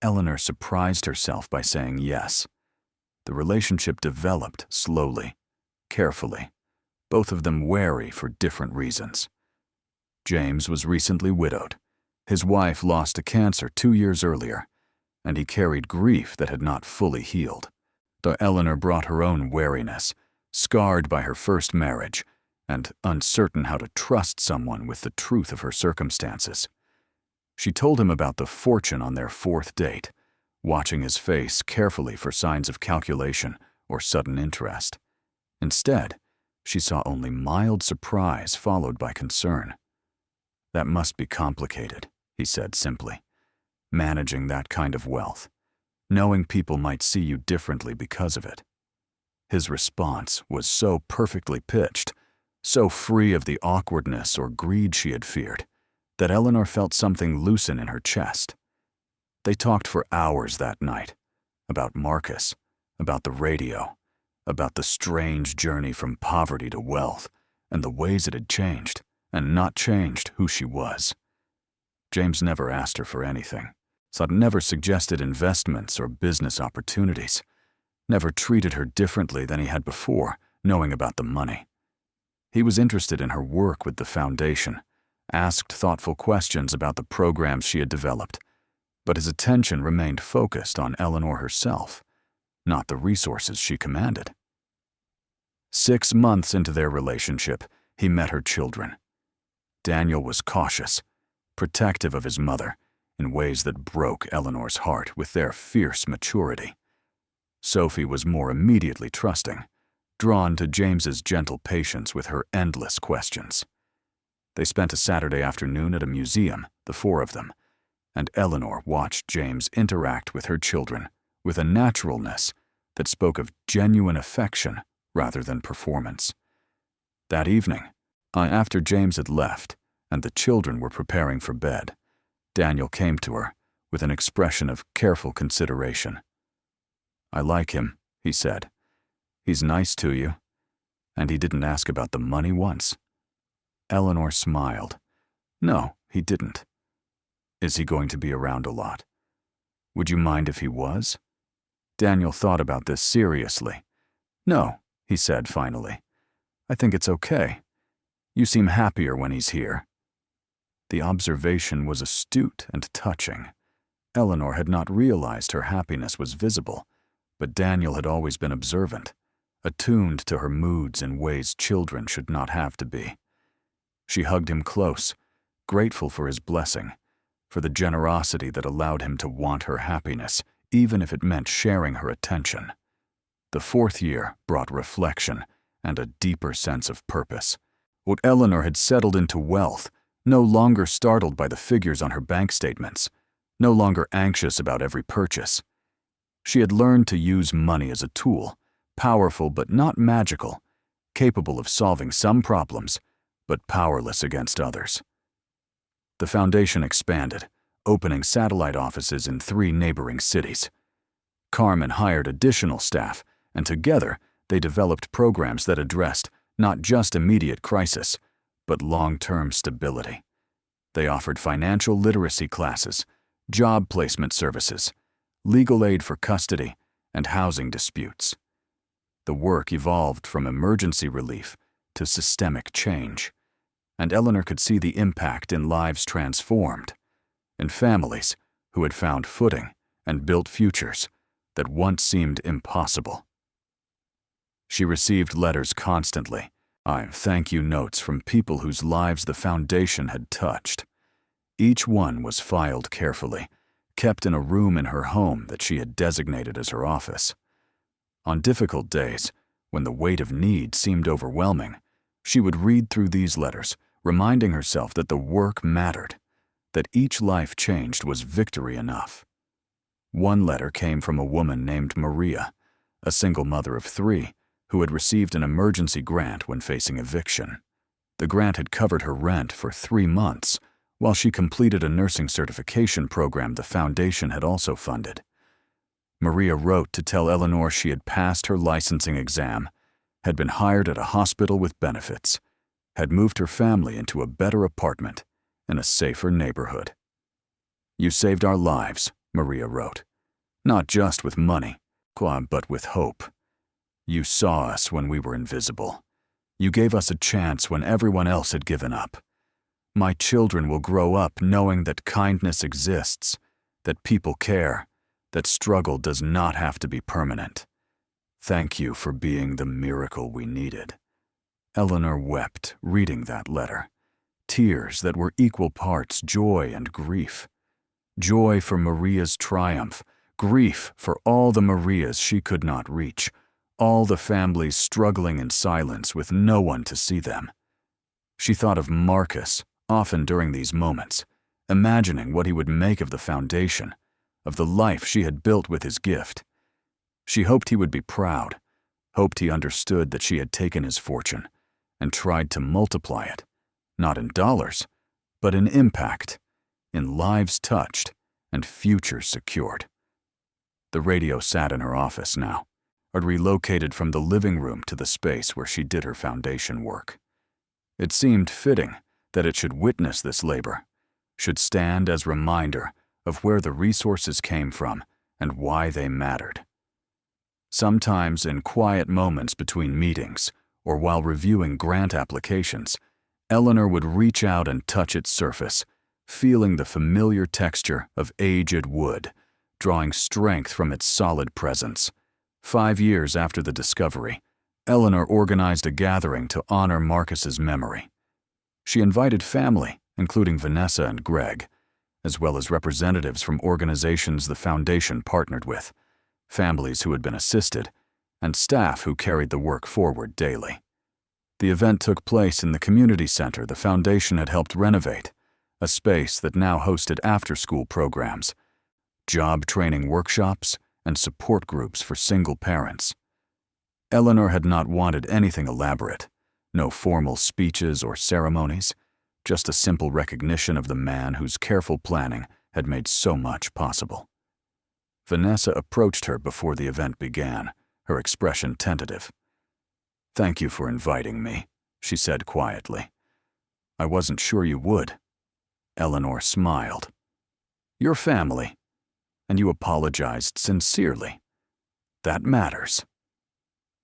Eleanor surprised herself by saying yes. The relationship developed slowly, carefully, both of them wary for different reasons. James was recently widowed. His wife lost to cancer 2 years earlier, and he carried grief that had not fully healed. Though Eleanor brought her own wariness, scarred by her first marriage, and uncertain how to trust someone with the truth of her circumstances. She told him about the fortune on their 4th date, watching his face carefully for signs of calculation or sudden interest. Instead, she saw only mild surprise followed by concern. "That must be complicated," he said simply, "managing that kind of wealth, knowing people might see you differently because of it." His response was so perfectly pitched, so free of the awkwardness or greed she had feared, that Eleanor felt something loosen in her chest. They talked for hours that night, about Marcus, about the radio, about the strange journey from poverty to wealth, and the ways it had changed, and not changed who she was. James never asked her for anything, so never suggested investments or business opportunities, never treated her differently than he had before, knowing about the money. He was interested in her work with the foundation, asked thoughtful questions about the programs she had developed, but his attention remained focused on Eleanor herself, not the resources she commanded. 6 months into their relationship, he met her children. Daniel was cautious, protective of his mother, in ways that broke Eleanor's heart with their fierce maturity. Sophie was more immediately trusting, drawn to James's gentle patience with her endless questions. They spent a Saturday afternoon at a museum, the 4 of them, and Eleanor watched James interact with her children with a naturalness that spoke of genuine affection rather than performance. That evening, after James had left and the children were preparing for bed, Daniel came to her with an expression of careful consideration. "I like him," he said. "He's nice to you. And he didn't ask about the money once." Eleanor smiled. "No, he didn't." "Is he going to be around a lot? Would you mind if he was?" Daniel thought about this seriously. "No," he said finally. "I think it's okay. You seem happier when he's here." The observation was astute and touching. Eleanor had not realized her happiness was visible, but Daniel had always been observant, attuned to her moods in ways children should not have to be. She hugged him close, grateful for his blessing, for the generosity that allowed him to want her happiness, even if it meant sharing her attention. The 4th year brought reflection and a deeper sense of purpose. What Eleanor had settled into wealth, no longer startled by the figures on her bank statements, no longer anxious about every purchase. She had learned to use money as a tool, powerful but not magical, capable of solving some problems, but powerless against others. The foundation expanded, opening satellite offices in 3 neighboring cities. Carmen hired additional staff, and together they developed programs that addressed not just immediate crisis, but long-term stability. They offered financial literacy classes, job placement services, legal aid for custody, and housing disputes. The work evolved from emergency relief to systemic change, and Eleanor could see the impact in lives transformed, in families who had found footing and built futures that once seemed impossible. She received letters constantly, thank you notes from people whose lives the foundation had touched. Each one was filed carefully, kept in a room in her home that she had designated as her office. On difficult days, when the weight of need seemed overwhelming, she would read through these letters, reminding herself that the work mattered, that each life changed was victory enough. One letter came from a woman named Maria, a single mother of 3, who had received an emergency grant when facing eviction. The grant had covered her rent for 3 months, while she completed a nursing certification program the foundation had also funded. Maria wrote to tell Eleanor she had passed her licensing exam, had been hired at a hospital with benefits, had moved her family into a better apartment in a safer neighborhood. "You saved our lives," Maria wrote, "not just with money, but with hope. You saw us when we were invisible. You gave us a chance when everyone else had given up. My children will grow up knowing that kindness exists, that people care, that struggle does not have to be permanent. Thank you for being the miracle we needed." Eleanor wept, reading that letter, tears that were equal parts joy and grief. Joy for Maria's triumph, grief for all the Marias she could not reach, all the families struggling in silence with no one to see them. She thought of Marcus, often during these moments, imagining what he would make of the foundation, of the life she had built with his gift. She hoped he would be proud, hoped he understood that she had taken his fortune and tried to multiply it, not in dollars, but in impact, in lives touched and futures secured. The radio sat in her office now, had relocated from the living room to the space where she did her foundation work. It seemed fitting that it should witness this labor, should stand as reminder of where the resources came from and why they mattered. Sometimes in quiet moments between meetings or while reviewing grant applications, Eleanor would reach out and touch its surface, feeling the familiar texture of aged wood, drawing strength from its solid presence. 5 years after the discovery, Eleanor organized a gathering to honor Marcus's memory. She invited family, including Vanessa and Greg, as well as representatives from organizations the foundation partnered with, families who had been assisted, and staff who carried the work forward daily. The event took place in the community center the foundation had helped renovate, a space that now hosted after-school programs, job training workshops, and support groups for single parents. Eleanor had not wanted anything elaborate, no formal speeches or ceremonies, just a simple recognition of the man whose careful planning had made so much possible. Vanessa approached her before the event began, her expression tentative. "Thank you for inviting me," she said quietly. "I wasn't sure you would." Eleanor smiled. "Your family, and you apologized sincerely. That matters."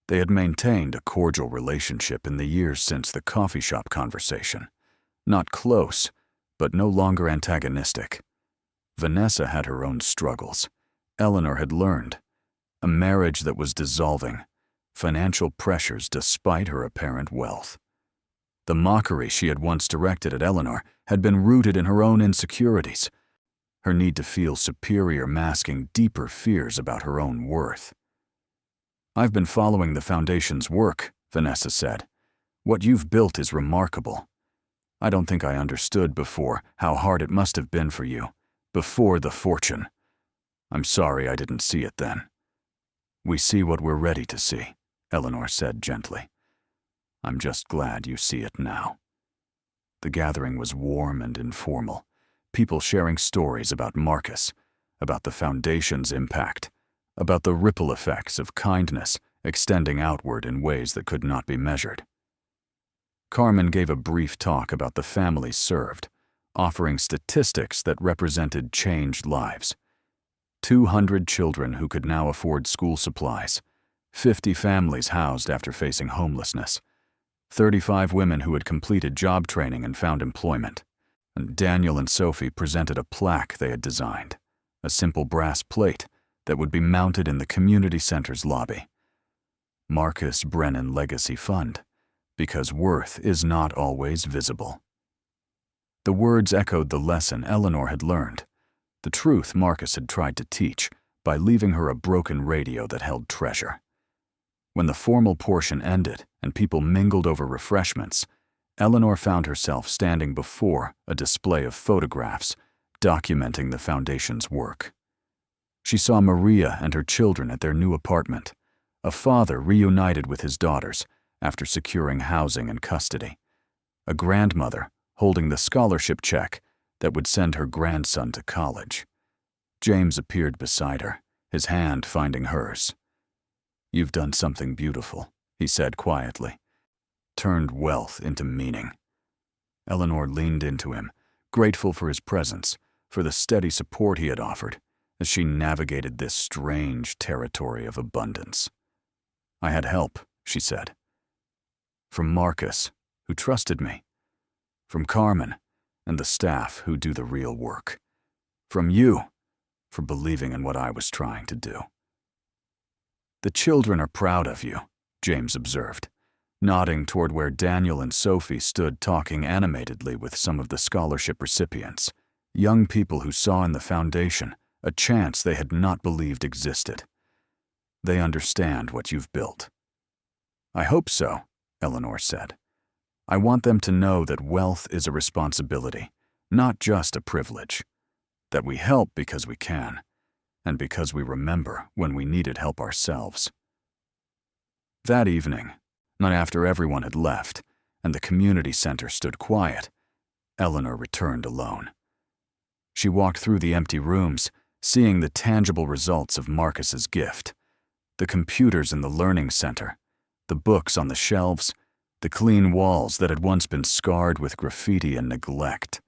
They had maintained a cordial relationship in the years since the coffee shop conversation. Not close, but no longer antagonistic. Vanessa had her own struggles. Eleanor had learned. A marriage that was dissolving, financial pressures despite her apparent wealth. The mockery she had once directed at Eleanor had been rooted in her own insecurities, her need to feel superior masking deeper fears about her own worth. "I've been following the foundation's work," Vanessa said. "What you've built is remarkable. I don't think I understood before how hard it must have been for you, before the fortune. I'm sorry I didn't see it then." "We see what we're ready to see," Eleanor said gently. "I'm just glad you see it now." The gathering was warm and informal, people sharing stories about Marcus, about the foundation's impact, about the ripple effects of kindness extending outward in ways that could not be measured. Carmen gave a brief talk about the families served, offering statistics that represented changed lives. 200 children who could now afford school supplies, 50 families housed after facing homelessness, 35 women who had completed job training and found employment, and Daniel and Sophie presented a plaque they had designed, a simple brass plate that would be mounted in the community center's lobby. Marcus Brennan Legacy Fund, because worth is not always visible. The words echoed the lesson Eleanor had learned, the truth Marcus had tried to teach by leaving her a broken radio that held treasure. When the formal portion ended and people mingled over refreshments, Eleanor found herself standing before a display of photographs documenting the foundation's work. She saw Maria and her children at their new apartment, a father reunited with his daughters after securing housing and custody, a grandmother holding the scholarship check that would send her grandson to college. James appeared beside her, his hand finding hers. "You've done something beautiful," he said quietly. "Turned wealth into meaning." Eleanor leaned into him, grateful for his presence, for the steady support he had offered as she navigated this strange territory of abundance. "I had help," she said. "From Marcus, who trusted me. From Carmen and the staff who do the real work. From you, for believing in what I was trying to do." "The children are proud of you," James observed, nodding toward where Daniel and Sophie stood talking animatedly with some of the scholarship recipients, young people who saw in the foundation a chance they had not believed existed. "They understand what you've built." "I hope so," Eleanor said. "I want them to know that wealth is a responsibility, not just a privilege. That we help because we can, and because we remember when we needed help ourselves." That evening, not after everyone had left and the community center stood quiet, Eleanor returned alone. She walked through the empty rooms, seeing the tangible results of Marcus's gift. The computers in the learning center, the books on the shelves, the clean walls that had once been scarred with graffiti and neglect.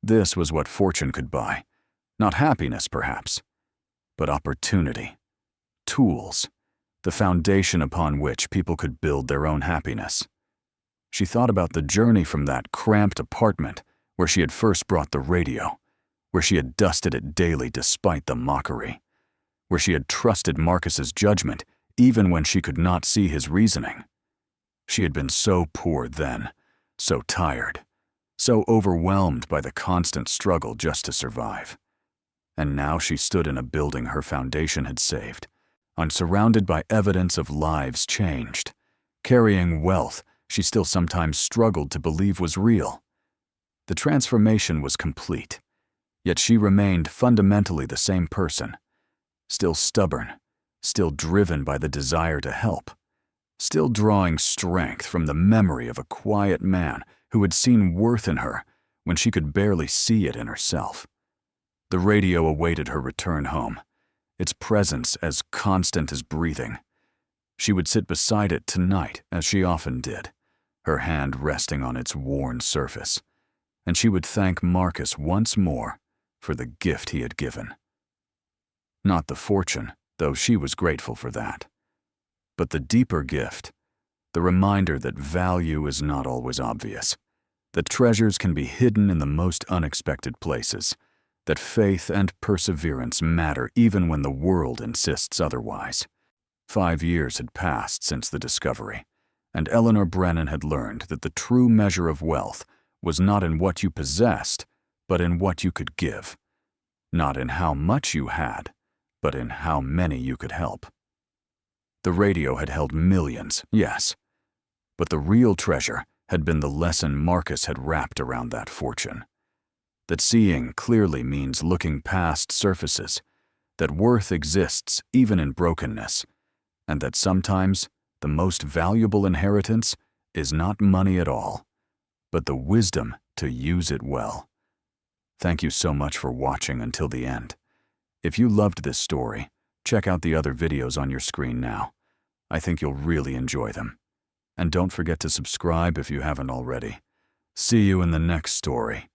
This was what fortune could buy. Not happiness, perhaps, but opportunity. Tools. The foundation upon which people could build their own happiness. She thought about the journey from that cramped apartment where she had first brought the radio, where she had dusted it daily despite the mockery, where she had trusted Marcus's judgment even when she could not see his reasoning. She had been so poor then, so tired, so overwhelmed by the constant struggle just to survive. And now she stood in a building her foundation had saved, surrounded by evidence of lives changed, carrying wealth she still sometimes struggled to believe was real. The transformation was complete, yet she remained fundamentally the same person, still stubborn, still driven by the desire to help, still drawing strength from the memory of a quiet man who had seen worth in her when she could barely see it in herself. The radio awaited her return home, its presence as constant as breathing. She would sit beside it tonight, as she often did, her hand resting on its worn surface, and she would thank Marcus once more for the gift he had given. Not the fortune, though she was grateful for that, but the deeper gift, the reminder that value is not always obvious, that treasures can be hidden in the most unexpected places, that faith and perseverance matter even when the world insists otherwise. 5 years had passed since the discovery, and Eleanor Brennan had learned that the true measure of wealth was not in what you possessed, but in what you could give. Not in how much you had, but in how many you could help. The radio had held millions, yes, but the real treasure had been the lesson Marcus had wrapped around that fortune. That seeing clearly means looking past surfaces, that worth exists even in brokenness, and that sometimes the most valuable inheritance is not money at all, but the wisdom to use it well. Thank you so much for watching until the end. If you loved this story, check out the other videos on your screen now. I think you'll really enjoy them. And don't forget to subscribe if you haven't already. See you in the next story.